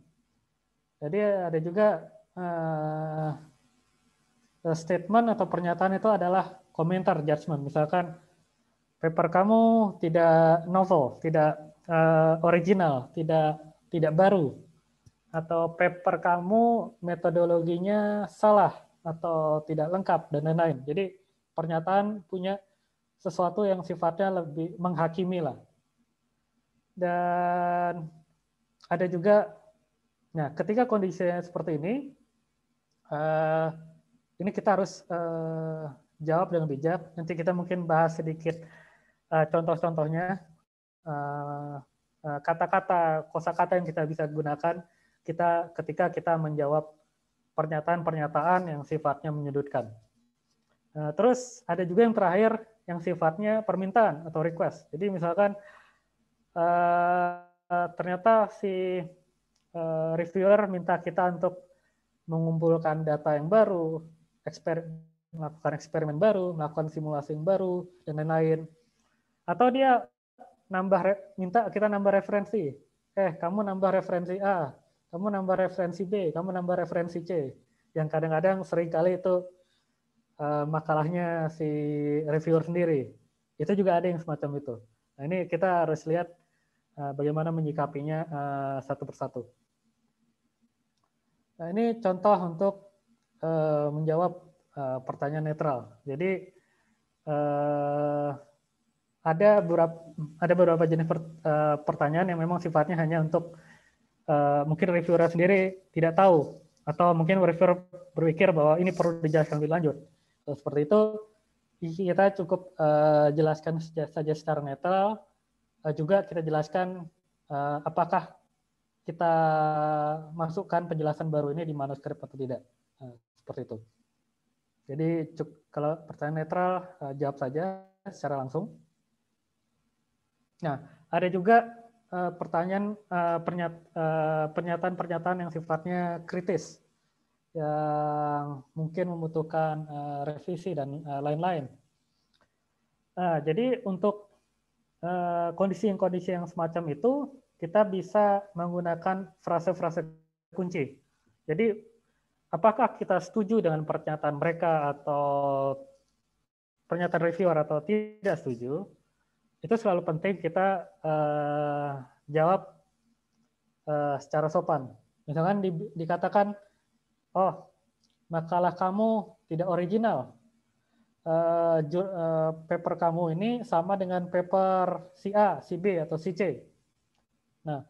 Jadi ada juga statement atau pernyataan itu adalah komentar, judgment. Misalkan paper kamu tidak novel, tidak original, tidak baru, atau paper kamu metodologinya salah atau tidak lengkap dan lain-lain. Jadi pernyataan punya sesuatu yang sifatnya lebih menghakimi lah. Dan ada juga, nah ketika kondisinya seperti ini kita harus jawab dengan bijak. Nanti kita mungkin bahas sedikit contoh-contohnya, kata-kata, kosakata yang kita bisa gunakan ketika kita menjawab pernyataan-pernyataan yang sifatnya menyudutkan. Terus ada juga yang terakhir yang sifatnya permintaan atau request. Jadi misalkan ternyata si reviewer minta kita untuk mengumpulkan data yang baru, melakukan eksperimen baru, melakukan simulasi yang baru, dan lain-lain. Atau dia minta kita nambah referensi. Kamu nambah referensi A, kamu nambah referensi B, kamu nambah referensi C. Yang kadang-kadang seringkali itu makalahnya si reviewer sendiri. Itu juga ada yang semacam itu. Nah, ini kita harus lihat bagaimana menyikapinya satu persatu. Nah, ini contoh untuk menjawab pertanyaan netral. Jadi ada beberapa jenis pertanyaan yang memang sifatnya hanya untuk mungkin reviewer sendiri tidak tahu, atau mungkin reviewer berpikir bahwa ini perlu dijelaskan lebih lanjut. Seperti itu kita cukup jelaskan saja secara netral. Juga kita jelaskan apakah kita masukkan penjelasan baru ini di manuskrip atau tidak. Seperti itu. Jadi kalau pertanyaan netral, jawab saja secara langsung. Nah, ada juga pernyataan-pernyataan yang sifatnya kritis, yang mungkin membutuhkan revisi dan lain-lain. Jadi untuk kondisi yang semacam itu, kita bisa menggunakan frase-frase kunci. Jadi, apakah kita setuju dengan pernyataan mereka atau pernyataan reviewer atau tidak setuju, itu selalu penting kita jawab secara sopan. Misalkan dikatakan, makalah kamu tidak original. Paper kamu ini sama dengan paper si A, si B, atau si C. Nah,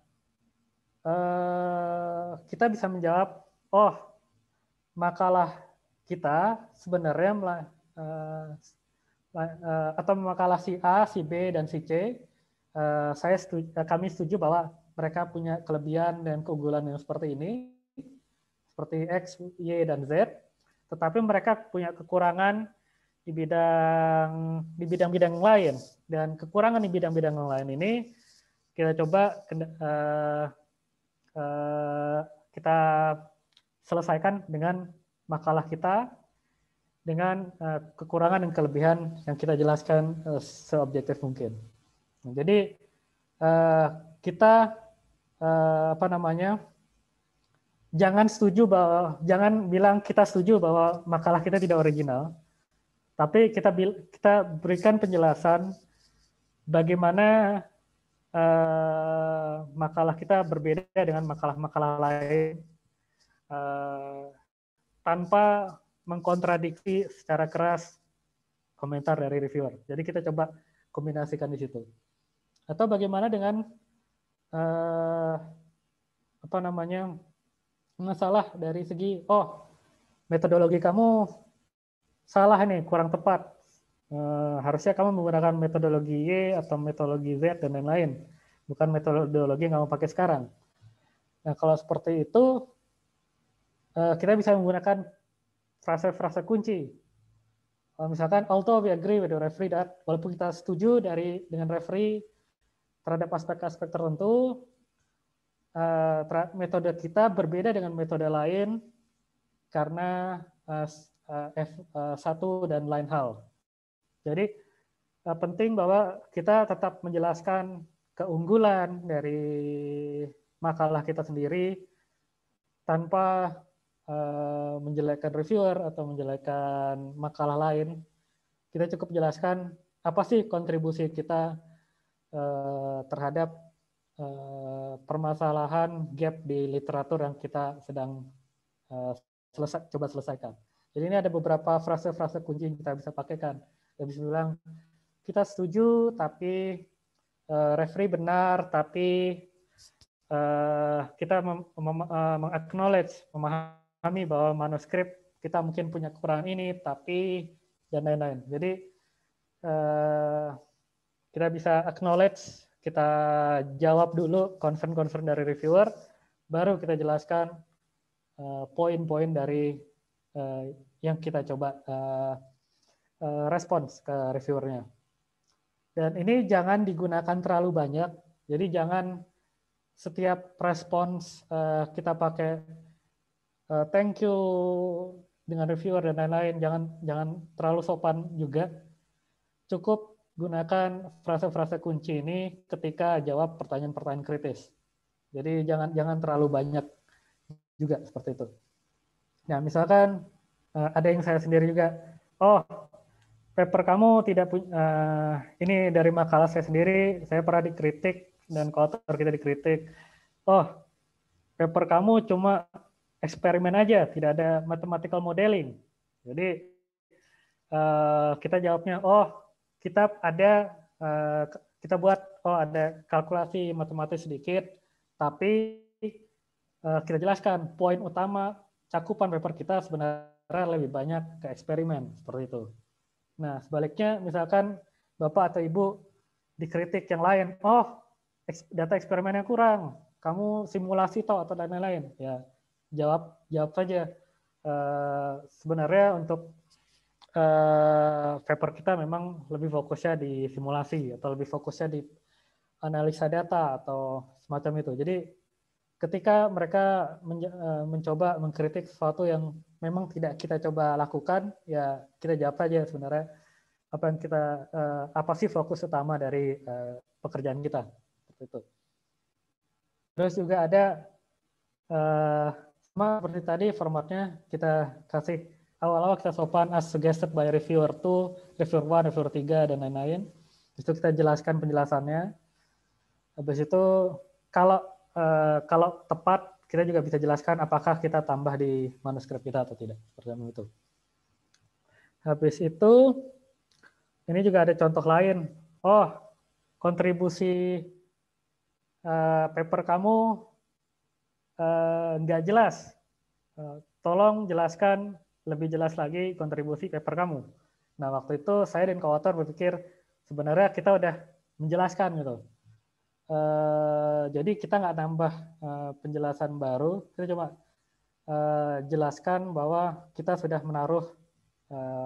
kita bisa menjawab, makalah kita sebenarnya atau makalah si A, si B, dan si C, kami setuju bahwa mereka punya kelebihan dan keunggulan yang seperti ini, seperti X, Y, dan Z, tetapi mereka punya kekurangan di bidang-bidang lain, dan kekurangan di bidang-bidang lain ini kita coba kita selesaikan dengan makalah kita dengan kekurangan dan kelebihan yang kita jelaskan seobjektif mungkin. Jadi kita jangan bilang kita setuju bahwa makalah kita tidak original, tapi kita berikan penjelasan bagaimana makalah kita berbeda dengan makalah-makalah lain tanpa mengkontradiksi secara keras komentar dari reviewer. Jadi kita coba kombinasikan di situ. Atau bagaimana dengan masalah dari segi metodologi kamu salah nih, kurang tepat. Harusnya kamu menggunakan metodologi Y atau metodologi Z dan lain-lain, bukan metodologi yang kamu pakai sekarang. Nah, kalau seperti itu, kita bisa menggunakan frase-frase kunci. Misalkan, although we agree with the referee that, walaupun kita setuju dengan referee terhadap aspek-aspek tertentu, metode kita berbeda dengan metode lain karena satu dan lain hal. Jadi penting bahwa kita tetap menjelaskan keunggulan dari makalah kita sendiri tanpa menjelekkan reviewer atau menjelekkan makalah lain. Kita cukup jelaskan apa sih kontribusi kita terhadap permasalahan gap di literatur yang kita sedang coba selesaikan. Jadi ini ada beberapa frase-frase kunci yang kita bisa pakaikan. Kita bisa bilang, kita setuju, tapi referee benar, tapi kita meng-acknowledge, memahami bahwa manuskrip kita mungkin punya kekurangan ini, tapi dan lain-lain. Jadi kita bisa acknowledge, kita jawab dulu concern-concern dari reviewer, baru kita jelaskan poin-poin dari yang kita coba respons ke reviewernya. Dan ini jangan digunakan terlalu banyak, jadi jangan setiap respons kita pakai thank you dengan reviewer dan lain-lain, jangan terlalu sopan juga. Cukup gunakan frase-frase kunci ini ketika jawab pertanyaan-pertanyaan kritis. Jadi jangan terlalu banyak juga seperti itu. Nah, misalkan ada yang saya sendiri juga, paper kamu tidak punya, ini dari makalah saya sendiri, saya pernah dikritik dan co-author kita dikritik, paper kamu cuma eksperimen aja, tidak ada mathematical modeling. Jadi kita jawabnya, kita buat ada kalkulasi matematis sedikit, tapi kita jelaskan poin utama cakupan paper kita sebenarnya lebih banyak ke eksperimen, seperti itu. Nah, sebaliknya misalkan Bapak atau Ibu dikritik yang lain, data eksperimennya kurang, kamu simulasi atau lain-lain, ya jawab saja. Sebenarnya untuk paper kita memang lebih fokusnya di simulasi atau lebih fokusnya di analisa data atau semacam itu. Jadi ketika mereka mencoba mengkritik sesuatu yang memang tidak kita coba lakukan, ya kita jawab aja sebenarnya apa sih fokus utama dari pekerjaan kita, seperti itu. Terus juga ada sama seperti tadi formatnya kita kasih awal-awal kita sopan as suggested by reviewer 2, reviewer 1, reviewer 3 dan lain-lain. Itu kita jelaskan penjelasannya. Habis itu kalau tepat kita juga bisa jelaskan apakah kita tambah di manuskrip kita atau tidak, seperti itu. Habis itu ini juga ada contoh lain. Kontribusi paper kamu nggak jelas. Tolong jelaskan lebih jelas lagi kontribusi paper kamu. Nah, waktu itu saya dan co-author berpikir sebenarnya kita udah menjelaskan gitu. Jadi kita nggak nambah penjelasan baru, kita cuma jelaskan bahwa kita sudah menaruh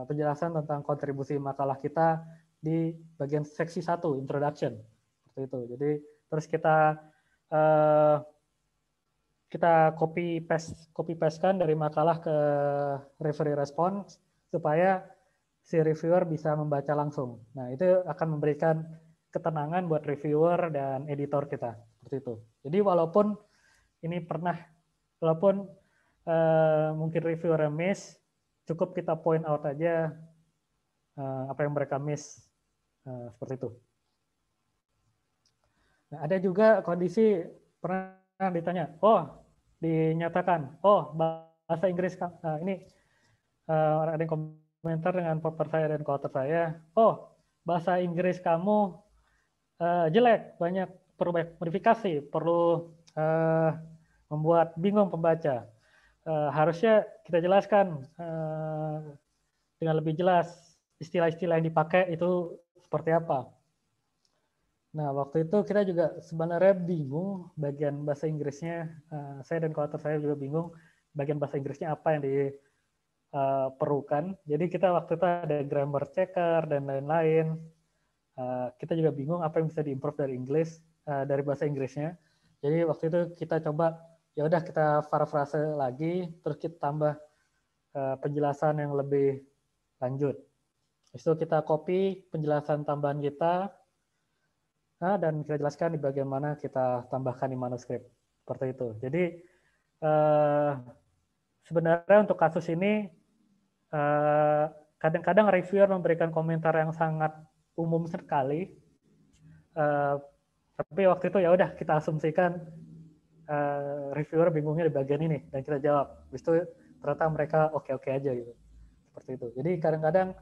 penjelasan tentang kontribusi makalah kita di bagian seksi 1, introduction, seperti itu. Jadi terus kita copy paste-kan dari makalah ke referee response supaya si reviewer bisa membaca langsung. Nah, itu akan memberikan ketenangan buat reviewer dan editor kita, seperti itu. Jadi walaupun mungkin reviewer miss, cukup kita point out aja apa yang mereka miss, seperti itu. Nah, ada juga kondisi pernah ditanya, dinyatakan, bahasa Inggris ini ada yang komentar dengan paper saya dan co-author saya, bahasa Inggris kamu jelek, perlu banyak modifikasi, perlu membuat bingung pembaca. harusnya kita jelaskan dengan lebih jelas istilah-istilah yang dipakai itu seperti apa. Nah, waktu itu kita juga sebenarnya bingung bagian bahasa Inggrisnya. Saya dan coauthor saya juga bingung bagian bahasa Inggrisnya apa yang diperlukan. Jadi kita waktu itu ada grammar checker dan lain-lain. Kita juga bingung apa yang bisa diimprove dari Inggris, dari bahasa Inggrisnya. Jadi waktu itu kita coba, ya udah kita paraphrase lagi, terus kita tambah penjelasan yang lebih lanjut. Habis itu kita copy penjelasan tambahan kita, dan kita jelaskan di bagian mana kita tambahkan di manuskrip. Seperti itu. Jadi sebenarnya untuk kasus ini kadang-kadang reviewer memberikan komentar yang sangat umum sekali. Tapi waktu itu ya udah kita asumsikan reviewer bingungnya di bagian ini dan kita jawab. Habis itu ternyata mereka oke-oke aja gitu. Seperti itu. Jadi kadang-kadang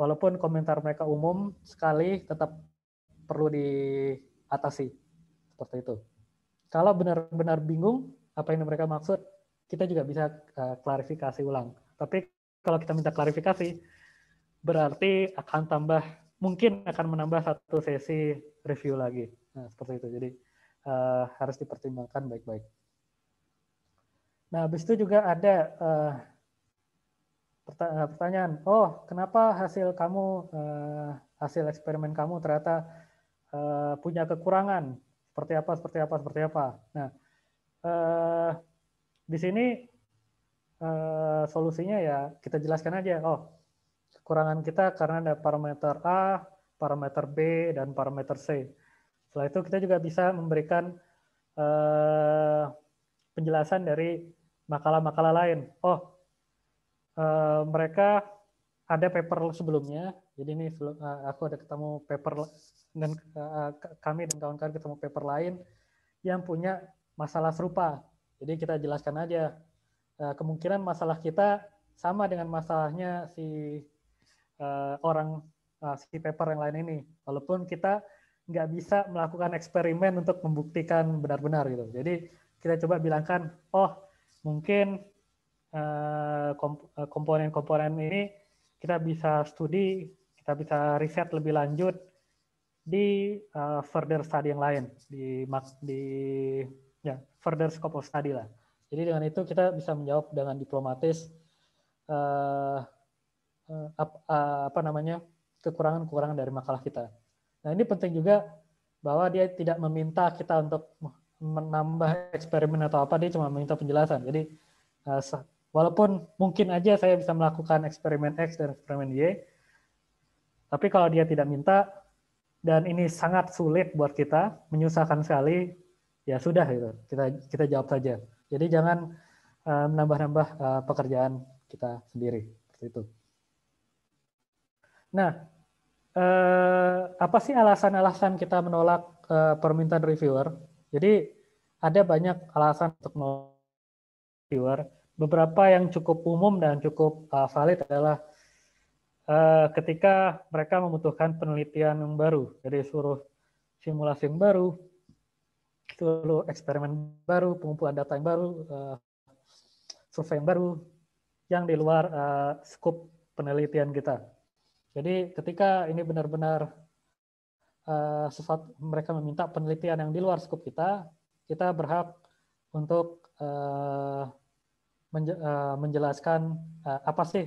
walaupun komentar mereka umum sekali, tetap perlu diatasi. Seperti itu. Kalau benar-benar bingung apa yang mereka maksud, kita juga bisa klarifikasi ulang. Tapi kalau kita minta klarifikasi, berarti mungkin akan menambah satu sesi review lagi. Nah, seperti itu. Jadi harus dipertimbangkan baik-baik. Nah, habis itu juga ada pertanyaan, kenapa hasil eksperimen kamu ternyata punya kekurangan, seperti apa. Nah, di sini solusinya ya kita jelaskan aja, kekurangan kita karena ada parameter A, parameter B, dan parameter C. Setelah itu kita juga bisa memberikan penjelasan dari makalah-makalah lain. Mereka ada paper sebelumnya, jadi ini aku ada ketemu paper dan kami dan kawan-kawan ketemu paper lain yang punya masalah serupa. Jadi kita jelaskan aja kemungkinan masalah kita sama dengan masalahnya si paper yang lain ini, walaupun kita nggak bisa melakukan eksperimen untuk membuktikan benar-benar gitu. Jadi kita coba bilangkan, mungkin komponen-komponen ini kita bisa studi, kita bisa riset lebih lanjut di further study yang lain, di further scope of study lah. Jadi dengan itu kita bisa menjawab dengan diplomatis kekurangan-kekurangan dari makalah kita. Nah, ini penting juga bahwa dia tidak meminta kita untuk menambah eksperimen atau apa, dia cuma meminta penjelasan. Jadi walaupun mungkin aja saya bisa melakukan eksperimen X dan eksperimen Y, tapi kalau dia tidak minta dan ini sangat sulit buat kita, menyusahkan sekali, ya sudah gitu. Kita jawab saja. Jadi jangan menambah-nambah pekerjaan kita sendiri seperti itu. Nah, apa sih alasan-alasan kita menolak permintaan reviewer? Jadi ada banyak alasan untuk menolak reviewer. Beberapa yang cukup umum dan cukup valid adalah ketika mereka membutuhkan penelitian yang baru, jadi suruh simulasi yang baru, suruh eksperimen baru, pengumpulan data yang baru, survei yang baru, yang di luar skop penelitian kita. Jadi ketika ini benar-benar mereka meminta penelitian yang di luar skop kita berhak untuk menjelaskan apa sih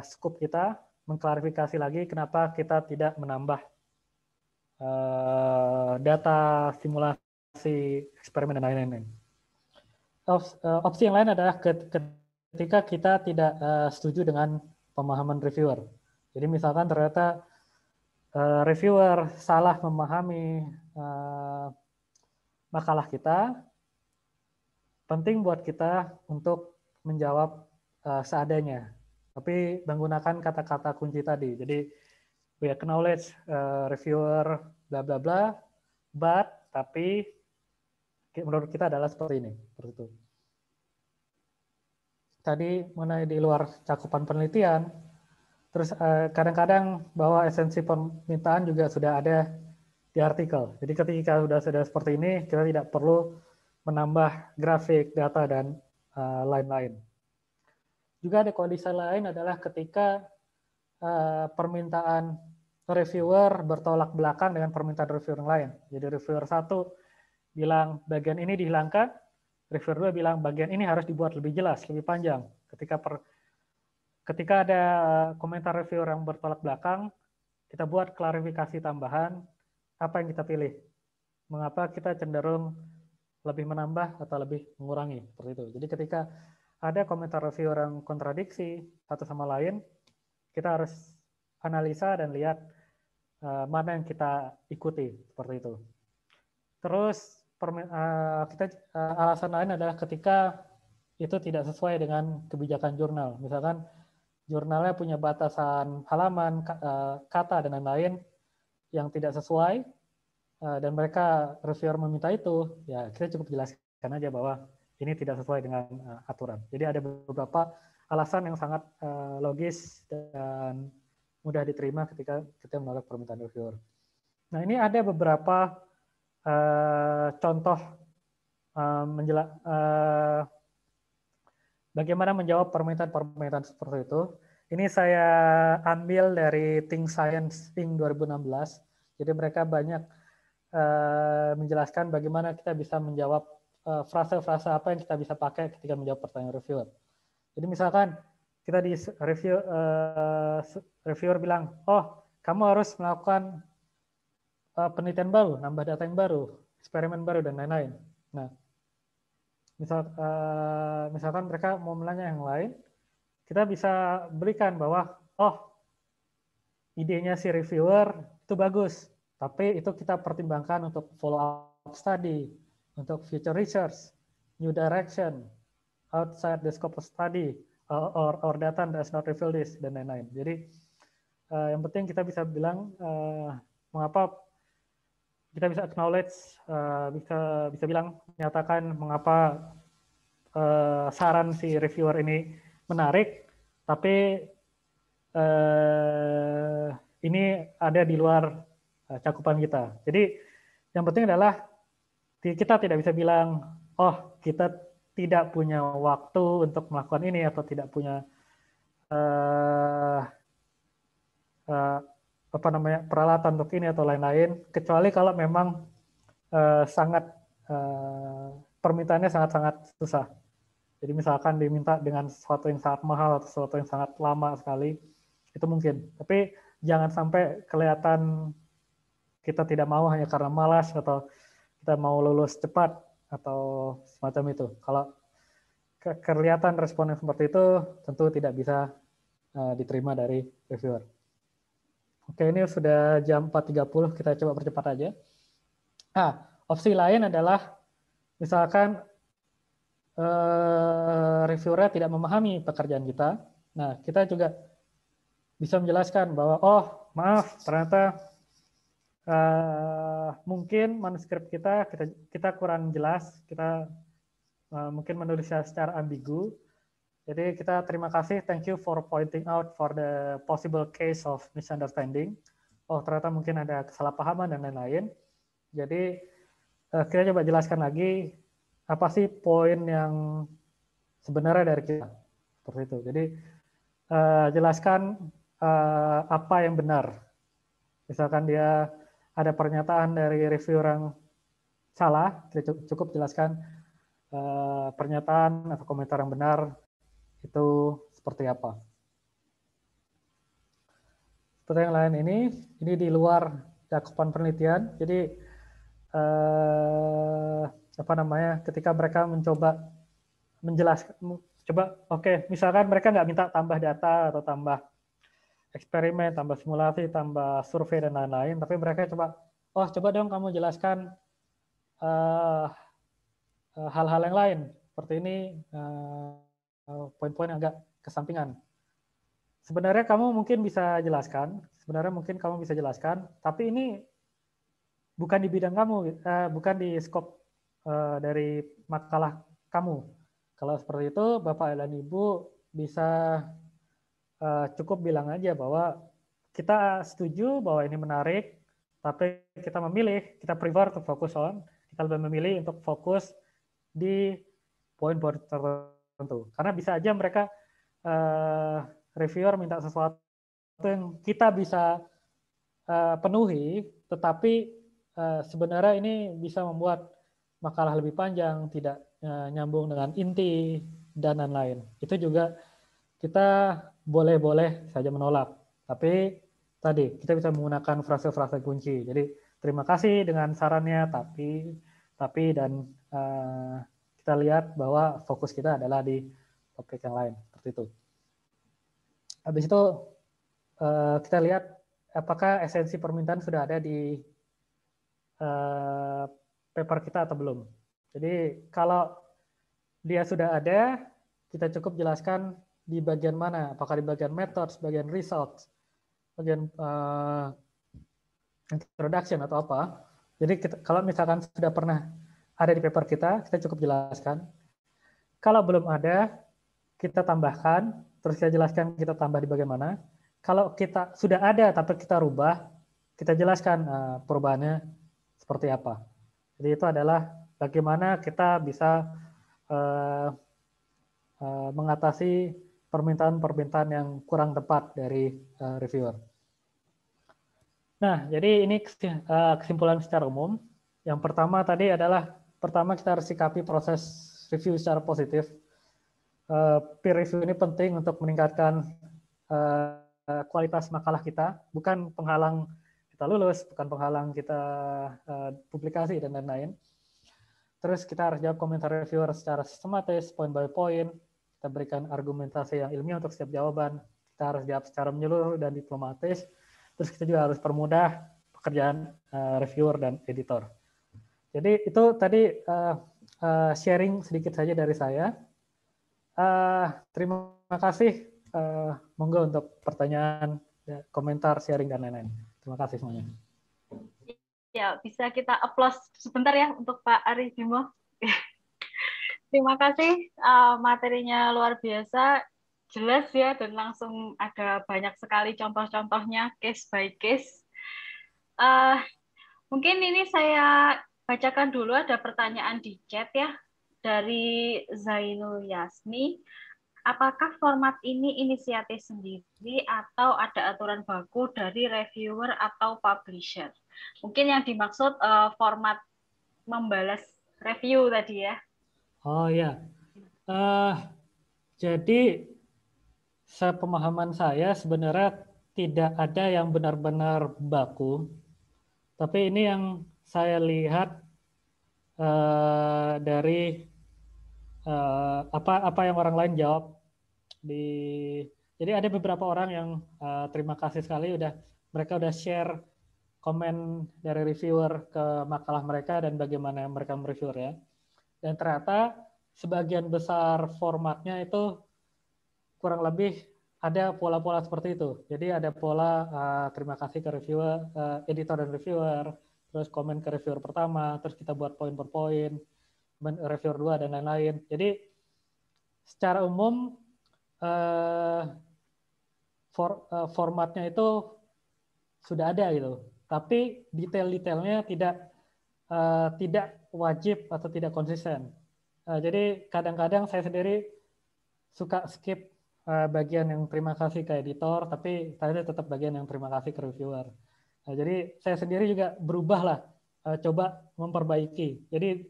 skop kita, mengklarifikasi lagi kenapa kita tidak menambah data simulasi eksperimen dan lain-lain. Opsi yang lain adalah ketika kita tidak setuju dengan pemahaman reviewer. Jadi misalkan ternyata reviewer salah memahami makalah kita, penting buat kita untuk menjawab seadanya, tapi menggunakan kata-kata kunci tadi. Jadi we acknowledge reviewer bla bla bla, but tapi menurut kita adalah seperti ini, seperti itu. Tadi mengenai di luar cakupan penelitian, terus kadang-kadang bahwa esensi permintaan juga sudah ada di artikel. Jadi ketika sudah seperti ini, kita tidak perlu menambah grafik, data, dan lain-lain. Juga ada kondisi lain adalah ketika permintaan reviewer bertolak belakang dengan permintaan reviewer yang lain. Jadi reviewer 1 bilang bagian ini dihilangkan, reviewer 2 bilang bagian ini harus dibuat lebih jelas, lebih panjang. Ketika ada komentar reviewer yang bertolak belakang, kita buat klarifikasi tambahan, apa yang kita pilih. Mengapa kita cenderung lebih menambah atau lebih mengurangi, seperti itu. Jadi ketika ada komentar reviewer yang kontradiksi satu sama lain, kita harus analisa dan lihat mana yang kita ikuti, seperti itu. Terus alasan lain adalah ketika itu tidak sesuai dengan kebijakan jurnal. Misalkan jurnalnya punya batasan halaman, kata, dan lain-lain yang tidak sesuai, dan mereka reviewer meminta itu, ya kita cukup jelaskan aja bahwa ini tidak sesuai dengan aturan. Jadi ada beberapa alasan yang sangat logis dan mudah diterima ketika kita menolak permintaan reviewer. Nah, ini ada beberapa contoh bagaimana menjawab permintaan-permintaan seperti itu. Ini saya ambil dari Think Science Inc. 2016. Jadi mereka banyak menjelaskan bagaimana kita bisa menjawab frase-frase apa yang kita bisa pakai ketika menjawab pertanyaan reviewer. Jadi misalkan kita di reviewer bilang, oh kamu harus melakukan penelitian baru, nambah data yang baru, eksperimen baru, dan lain-lain. Nah, misalkan mereka mau menanya yang lain, kita bisa berikan bahwa, oh, idenya si reviewer itu bagus, tapi itu kita pertimbangkan untuk follow-up study, untuk future research, new direction, outside the scope of study, or data does not reveal this, dan lain-lain. Jadi, yang penting kita bisa bilang mengapa kita bisa acknowledge, bisa bilang, menyatakan mengapa saran si reviewer ini menarik, tapi ini ada di luar cakupan kita. Jadi yang penting adalah kita tidak bisa bilang, oh kita tidak punya waktu untuk melakukan ini atau tidak punya peralatan untuk ini atau lain-lain, kecuali kalau memang permintaannya sangat-sangat susah. Jadi misalkan diminta dengan sesuatu yang sangat mahal atau sesuatu yang sangat lama sekali, itu mungkin. Tapi jangan sampai kelihatan kita tidak mau hanya karena malas atau kita mau lulus cepat atau semacam itu. Kalau kelihatan respon yang seperti itu, tentu tidak bisa diterima dari reviewer. Oke, ini sudah jam 4.30, kita coba percepat aja. Opsi lain adalah misalkan reviewer tidak memahami pekerjaan kita. Nah, kita juga bisa menjelaskan bahwa, oh maaf, ternyata mungkin manuskrip kita kurang jelas, kita mungkin menulisnya secara ambigu. Jadi kita terima kasih, thank you for pointing out for the possible case of misunderstanding. Oh ternyata mungkin ada kesalahpahaman dan lain-lain. Jadi kita coba jelaskan lagi apa sih poin yang sebenarnya dari kita, seperti itu. Jadi jelaskan apa yang benar. Misalkan dia ada pernyataan dari reviewer yang salah, kita cukup jelaskan pernyataan atau komentar yang benar itu seperti apa. Seperti yang lain ini di luar cakupan penelitian. Jadi ketika mereka mencoba menjelaskan, misalkan mereka nggak minta tambah data atau tambah eksperimen, tambah simulasi, tambah survei dan lain-lain, tapi mereka coba dong kamu jelaskan hal-hal yang lain seperti ini, poin-poin agak kesampingan. Sebenarnya kamu mungkin bisa jelaskan, tapi ini bukan di bidang kamu, bukan di skop dari makalah kamu. Kalau seperti itu, Bapak dan Ibu bisa cukup bilang aja bahwa kita setuju bahwa ini menarik, tapi kita prefer to focus on, kita lebih memilih untuk fokus di poin-poin tertentu. Karena bisa aja mereka reviewer minta sesuatu yang kita bisa penuhi, tetapi sebenarnya ini bisa membuat makalah lebih panjang, tidak nyambung dengan inti, dan lain-lain. Itu juga kita boleh-boleh saja menolak. Tapi tadi kita bisa menggunakan frase-frase kunci. Jadi terima kasih dengan sarannya, tapi dan kita lihat bahwa fokus kita adalah di topik yang lain, seperti itu. Habis itu kita lihat apakah esensi permintaan sudah ada di paper kita atau belum. Jadi kalau dia sudah ada, kita cukup jelaskan di bagian mana, apakah di bagian methods, bagian results, bagian introduction atau apa. Jadi kalau misalkan sudah pernah ada di paper kita cukup jelaskan. Kalau belum ada, kita tambahkan, terus kita jelaskan kita tambah di bagian mana. Kalau kita sudah ada tapi kita rubah, kita jelaskan perubahannya seperti apa. Jadi itu adalah bagaimana kita bisa mengatasi permintaan-permintaan yang kurang tepat dari reviewer. Nah, jadi ini kesimpulan secara umum. Yang pertama tadi adalah, pertama kita harus sikapi proses review secara positif. Peer review ini penting untuk meningkatkan kualitas makalah kita, bukan penghalang kita lulus, bukan penghalang kita publikasi dan lain-lain. Terus kita harus jawab komentar reviewer secara sistematis, point by point. Kita berikan argumentasi yang ilmiah untuk setiap jawaban. Kita harus jawab secara menyeluruh dan diplomatis. Terus kita juga harus permudah pekerjaan reviewer dan editor. Jadi itu tadi sharing sedikit saja dari saya. Terima kasih. Monggo untuk pertanyaan, komentar, sharing, dan lain-lain. Terima kasih semuanya. Ya, bisa kita applause sebentar ya untuk Pak Ari Bimo. Terima kasih, materinya luar biasa, jelas ya, dan langsung ada banyak sekali contoh-contohnya, case by case. Mungkin ini saya bacakan dulu, ada pertanyaan di chat ya, dari Zainul Yasmi. Apakah format ini inisiatif sendiri atau ada aturan baku dari reviewer atau publisher? Mungkin yang dimaksud format membalas review tadi ya. Oh ya, jadi sepemahaman saya sebenarnya tidak ada yang benar-benar baku, tapi ini yang saya lihat dari apa yang orang lain jawab jadi ada beberapa orang yang terima kasih sekali mereka udah share komen dari reviewer ke makalah mereka dan bagaimana mereka mereview ya. Dan ternyata sebagian besar formatnya itu kurang lebih ada pola-pola seperti itu. Jadi ada pola terima kasih ke reviewer, editor dan reviewer, terus komen ke reviewer pertama, terus kita buat poin per poin, reviewer 2 dan lain-lain. Jadi secara umum formatnya itu sudah ada gitu, tapi detail-detailnya tidak wajib atau tidak konsisten. Jadi kadang-kadang saya sendiri suka skip bagian yang terima kasih ke editor, tapi saya tetap bagian yang terima kasih ke reviewer. Jadi saya sendiri juga berubah lah, coba memperbaiki. Jadi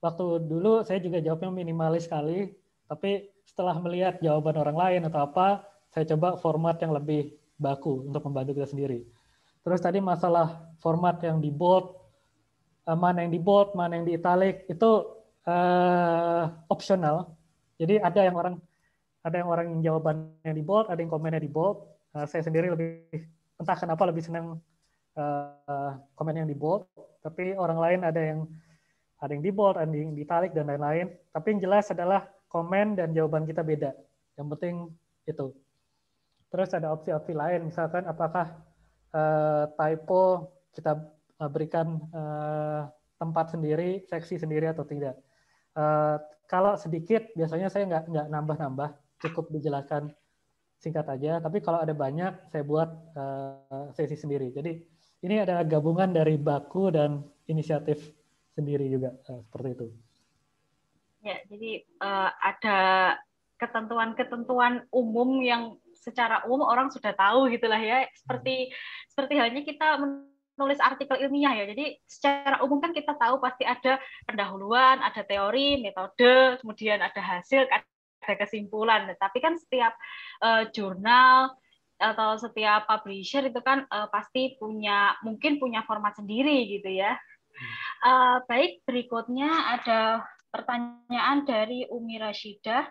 waktu dulu saya juga jawabnya minimalis sekali, tapi setelah melihat jawaban orang lain atau apa, saya coba format yang lebih baku untuk membantu kita sendiri. Terus tadi masalah format yang di bold, mana yang di bold, mana yang di italic, itu optional. Jadi ada yang orang yang jawabannya di bold, ada yang komennya di bold. Saya sendiri entah kenapa lebih senang komen yang di bold, tapi orang lain ada yang di bold, ada yang di italic dan lain-lain. Tapi yang jelas adalah komen dan jawaban kita beda. Yang penting itu. Terus ada opsi-opsi lain, misalkan apakah typo kita berikan tempat sendiri, seksi sendiri atau tidak. Kalau sedikit, biasanya saya nggak nambah-nambah, cukup dijelaskan singkat aja. Tapi kalau ada banyak, saya buat sesi sendiri. Jadi ini ada gabungan dari baku dan inisiatif sendiri juga, seperti itu. Ya, jadi ada ketentuan-ketentuan umum yang secara umum orang sudah tahu gitulah ya. Seperti halnya kita menulis artikel ilmiah ya. Jadi secara umum kan kita tahu pasti ada pendahuluan, ada teori, metode, kemudian ada hasil, ada kesimpulan. Tapi kan setiap jurnal atau setiap publisher itu kan pasti mungkin punya format sendiri gitu ya. Baik, berikutnya ada pertanyaan dari Umi Rashidah.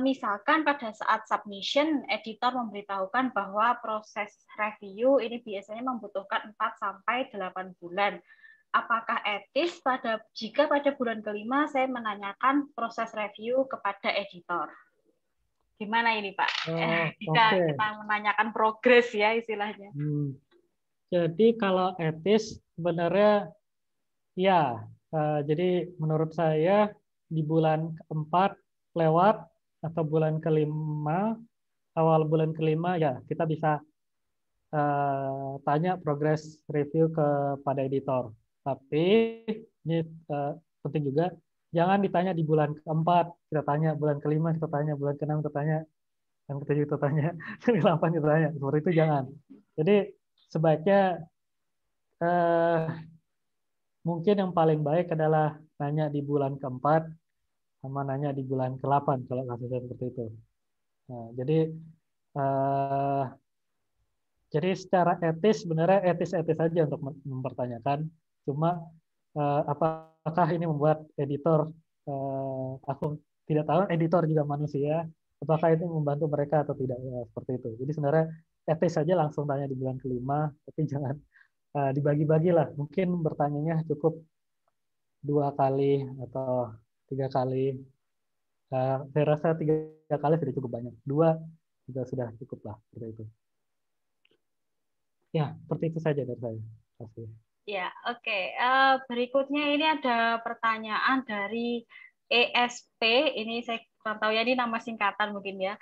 Misalkan pada saat submission, editor memberitahukan bahwa proses review ini biasanya membutuhkan 4-8 bulan. Apakah etis jika pada bulan kelima saya menanyakan proses review kepada editor? Gimana ini, Pak? Jika kita menanyakan progres ya istilahnya. Jadi kalau etis sebenarnya ya, jadi menurut saya di bulan keempat lewat atau bulan kelima, awal bulan kelima ya kita bisa tanya progress review kepada editor. Tapi ini penting juga, jangan ditanya di bulan keempat, kita tanya bulan kelima, kita tanya bulan keenam, kita tanya yang ketujuh, kita tanya yang ke-8 kita tanya. Seperti itu jangan. Jadi sebaiknya mungkin yang paling baik adalah nanya di bulan keempat sama nanya di bulan ke-8 kalau kasusnya seperti itu. Nah, jadi secara etis sebenarnya etis-etis saja untuk mempertanyakan. Cuma apakah ini membuat editor, aku tidak tahu, editor juga manusia, apakah itu membantu mereka atau tidak, ya, seperti itu. Jadi sebenarnya etis saja langsung tanya di bulan kelima, tapi jangan dibagi-bagi lah. Mungkin bertanyanya cukup 2 kali atau 3 kali. Saya rasa 3 kali sudah cukup banyak. 2 juga sudah cukup lah, seperti itu. Ya, seperti itu saja dari saya. Terima kasih. Ya, oke. Berikutnya ini ada pertanyaan dari ESP. Ini saya kurang tahu ya, ini nama singkatan mungkin ya.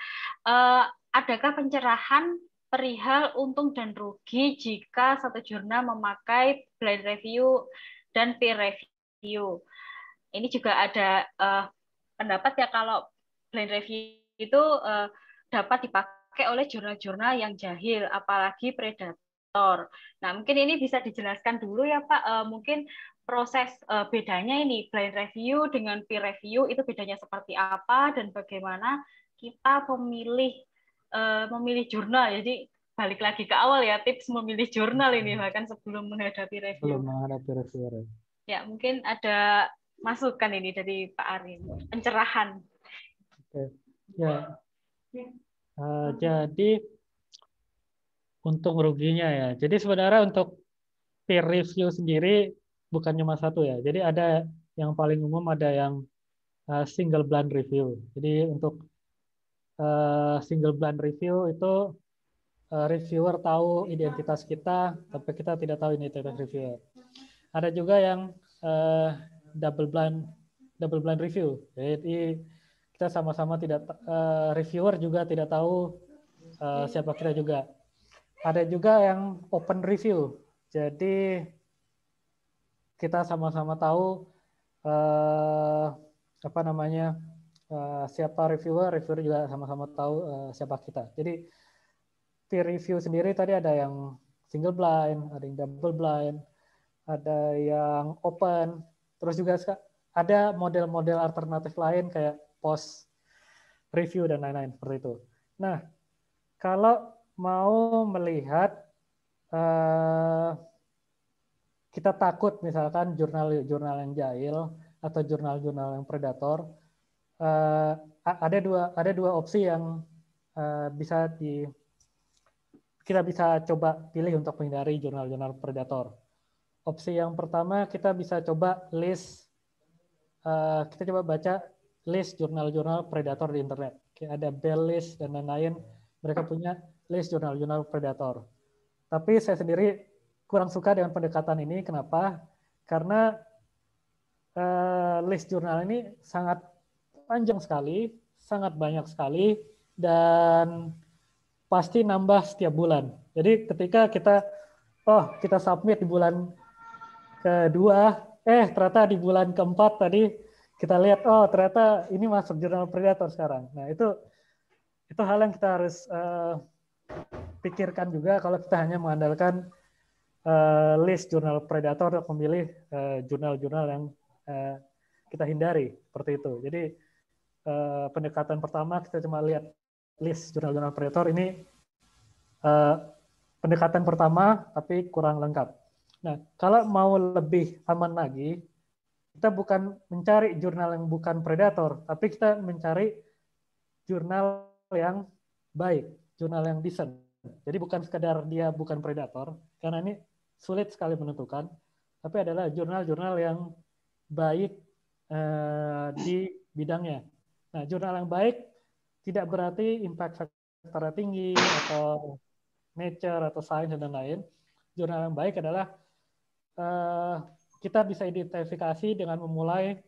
Adakah pencerahan perihal untung dan rugi jika satu jurnal memakai blind review dan peer review? Ini juga ada pendapat ya kalau blind review itu dapat dipakai oleh jurnal-jurnal yang jahil, apalagi predator. Nah, mungkin ini bisa dijelaskan dulu ya Pak, mungkin proses bedanya ini blind review dengan peer review itu bedanya seperti apa dan bagaimana kita memilih jurnal. Jadi balik lagi ke awal ya, tips memilih jurnal ini bahkan sebelum menghadapi review. Belum menghadapi reviewer. Ya, mungkin ada masukan ini dari Pak Arin, pencerahan. Oke. Ya. Jadi untung ruginya ya. Jadi sebenarnya untuk peer review sendiri bukan cuma satu ya. Jadi ada yang paling umum, ada yang single blind review. Jadi untuk single blind review itu reviewer tahu identitas kita, tapi kita tidak tahu identitas reviewer. Ada juga yang double blind review. Jadi kita sama-sama tidak, reviewer juga tidak tahu siapa kita juga. Ada juga yang open review. Jadi kita sama-sama tahu siapa reviewer juga sama-sama tahu siapa kita. Jadi peer review sendiri tadi ada yang single blind, ada yang double blind, ada yang open, terus juga ada model-model alternatif lain kayak post review dan lain-lain seperti itu. Nah, kalau mau melihat kita takut misalkan jurnal-jurnal yang jahil atau jurnal-jurnal yang predator, ada dua opsi yang kita bisa coba pilih untuk menghindari jurnal-jurnal predator. Opsi yang pertama, kita bisa coba kita coba baca list jurnal-jurnal predator di internet. Kayak ada Bell List dan lain-lain, mereka punya list jurnal-jurnal predator. Tapi saya sendiri kurang suka dengan pendekatan ini. Kenapa? Karena list jurnal ini sangat panjang sekali, sangat banyak sekali, dan pasti nambah setiap bulan. Jadi ketika kita submit di bulan kedua, ternyata di bulan keempat tadi kita lihat, oh ternyata ini masuk jurnal Predator sekarang. Nah itu hal yang kita harus pikirkan juga kalau kita hanya mengandalkan list jurnal Predator untuk memilih jurnal-jurnal yang kita hindari seperti itu. Jadi pendekatan pertama kita cuma lihat list jurnal-jurnal Predator ini pendekatan pertama tapi kurang lengkap. Nah kalau mau lebih aman lagi, kita bukan mencari jurnal yang bukan Predator, tapi kita mencari jurnal yang baik, jurnal yang decent. Jadi bukan sekadar dia bukan Predator, karena ini sulit sekali menentukan, tapi adalah jurnal-jurnal yang baik di bidangnya. Nah, jurnal yang baik tidak berarti impact factor tinggi atau Nature atau Science dan lain. Jurnal yang baik adalah kita bisa identifikasi dengan memulai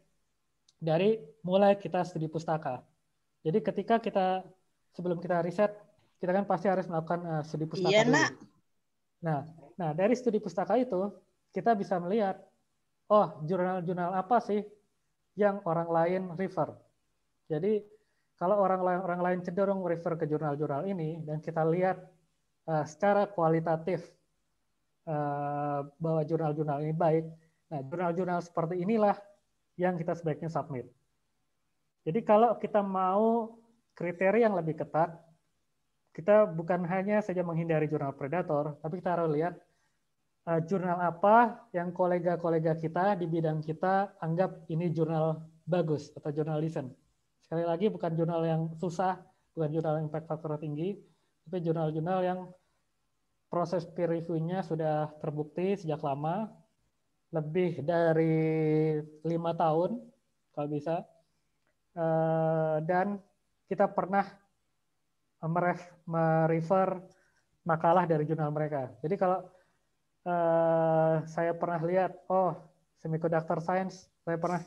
kita studi pustaka. Jadi ketika sebelum kita riset, kita kan pasti harus melakukan studi pustaka dulu. Nah, dari studi pustaka itu kita bisa melihat, oh jurnal-jurnal apa sih yang orang lain refer. Jadi kalau orang lain cenderung refer ke jurnal-jurnal ini dan kita lihat secara kualitatif bahwa jurnal-jurnal ini baik, nah jurnal-jurnal seperti inilah yang kita sebaiknya submit. Jadi kalau kita mau kriteria yang lebih ketat, kita bukan hanya saja menghindari jurnal Predator, tapi kita harus lihat jurnal apa yang kolega-kolega kita di bidang kita anggap ini jurnal bagus atau jurnal decent. Sekali lagi bukan jurnal yang susah, bukan jurnal yang impact factor tinggi, tapi jurnal-jurnal yang proses peer review-nya sudah terbukti sejak lama, lebih dari 5 tahun kalau bisa, dan kita pernah merefer makalah dari jurnal mereka. Jadi kalau saya pernah lihat, oh Semiconductor Science, saya pernah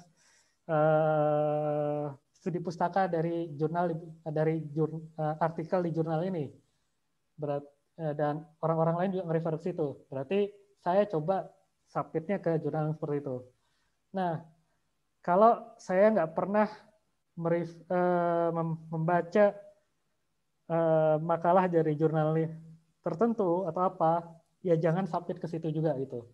studi pustaka dari artikel di jurnal ini, dan orang-orang lain juga nge-refer ke situ. Berarti saya coba submitnya ke jurnal seperti itu. Nah, kalau saya nggak pernah membaca makalah dari jurnal tertentu atau apa, ya jangan submit ke situ juga gitu.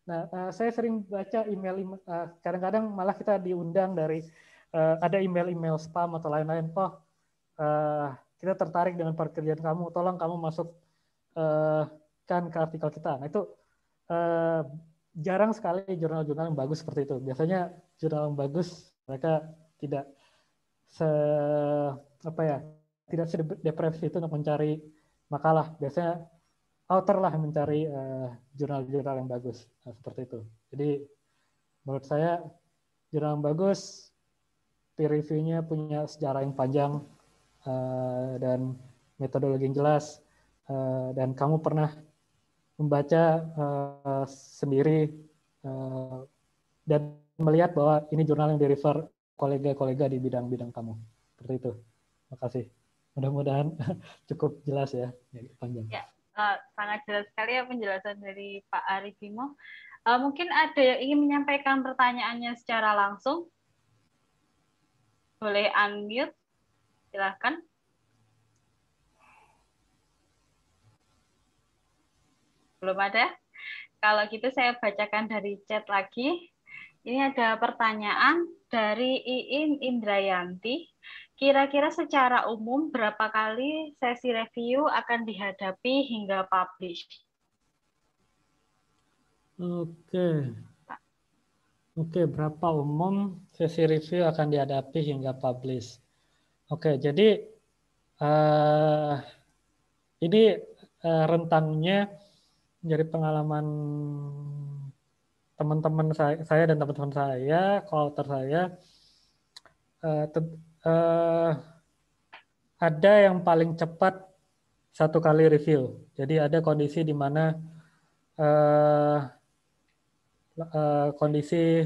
Nah, saya sering baca email, kadang-kadang malah kita diundang dari ada email-email spam atau lain-lain. Oh, kita tertarik dengan pekerjaan kamu, tolong kamu masuk kan ke artikel kita. Nah itu jarang sekali jurnal-jurnal yang bagus seperti itu. Biasanya jurnal yang bagus mereka tidak tidak sedepresif itu untuk mencari makalah. Biasanya author lah yang mencari jurnal-jurnal yang bagus seperti itu. Jadi menurut saya jurnal yang bagus, peer review-nya punya sejarah yang panjang dan metodologi yang jelas, dan kamu pernah membaca sendiri dan melihat bahwa ini jurnal yang di-refer kolega-kolega di bidang-bidang kamu. Seperti itu. Terima kasih. Mudah-mudahan cukup jelas ya, panjang. Ya, sangat jelas sekali ya penjelasan dari Pak Arif Bimo. Mungkin ada yang ingin menyampaikan pertanyaannya secara langsung. Boleh unmute, silahkan. Belum ada? Kalau gitu saya bacakan dari chat lagi. Ini ada pertanyaan dari Iin Indrayanti. Kira-kira secara umum berapa kali sesi review akan dihadapi hingga publish? Oke, berapa umum sesi review akan dihadapi hingga publish? Oke, jadi ini rentangnya dari pengalaman teman-teman saya dan teman-teman saya, co-author saya, ada yang paling cepat 1 kali review. Jadi ada kondisi di mana kondisi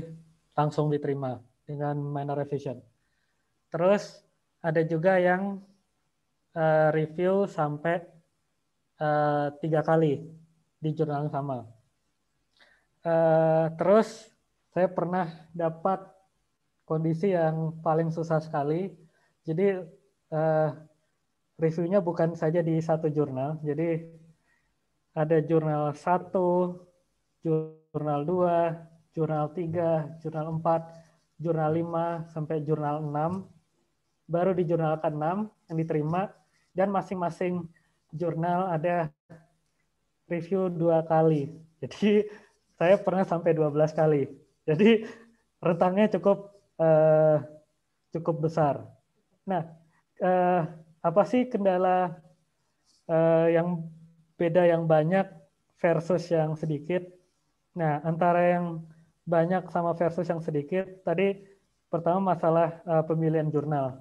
langsung diterima dengan minor revision. Terus ada juga yang review sampai 3 kali di jurnal yang sama. Terus saya pernah dapat kondisi yang paling susah sekali. Jadi reviewnya bukan saja di satu jurnal. Jadi ada jurnal 1, jurnal 2, jurnal 3, jurnal 4, jurnal 5, sampai jurnal 6. Baru di jurnal ke-6 yang diterima, dan masing-masing jurnal ada review 2 kali. Jadi saya pernah sampai 12 kali. Jadi rentangnya cukup besar. Nah, apa sih kendala yang beda yang banyak versus yang sedikit? Nah, antara yang banyak sama versus yang sedikit, tadi pertama masalah pemilihan jurnal.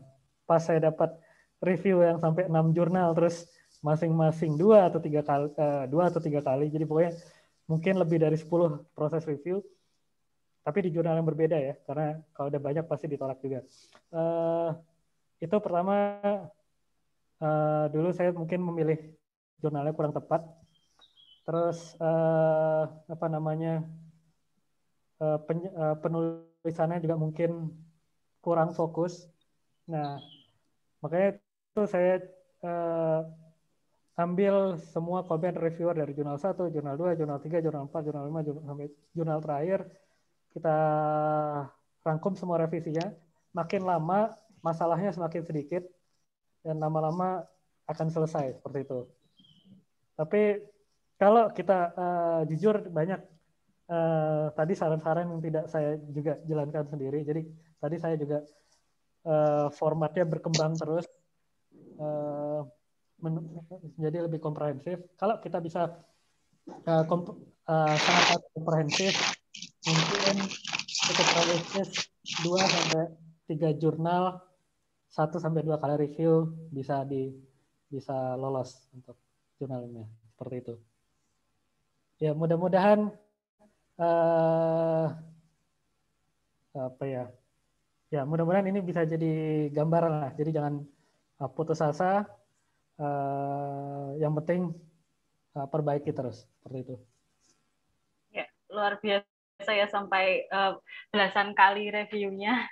Pas saya dapat review yang sampai 6 jurnal, terus masing-masing 2 atau 3 kali, 2 atau 3 kali, jadi pokoknya mungkin lebih dari 10 proses review, tapi di jurnal yang berbeda ya, karena kalau udah banyak pasti ditolak juga. Itu pertama, dulu saya mungkin memilih jurnalnya kurang tepat. Terus apa namanya, penulisannya juga mungkin kurang fokus. Nah, makanya itu saya ambil semua komen reviewer dari jurnal 1, jurnal 2, jurnal 3, jurnal 4, jurnal 5, sampai jurnal terakhir. Kita rangkum semua revisinya. Makin lama masalahnya semakin sedikit dan lama-lama akan selesai seperti itu. Tapi kalau kita jujur banyak tadi saran-saran yang tidak saya juga jalankan sendiri. Jadi tadi saya juga formatnya berkembang terus menjadi lebih komprehensif. Kalau kita bisa sangat komprehensif, mungkin cukup realistis 2-3 jurnal, 1-2 kali review bisa lolos untuk jurnalnya seperti itu. Ya, mudah-mudahan apa ya? Ya, mudah-mudahan ini bisa jadi gambaran lah. Jadi jangan putus asa. Yang penting perbaiki terus seperti itu. Ya, luar biasa ya, sampai belasan kali reviewnya.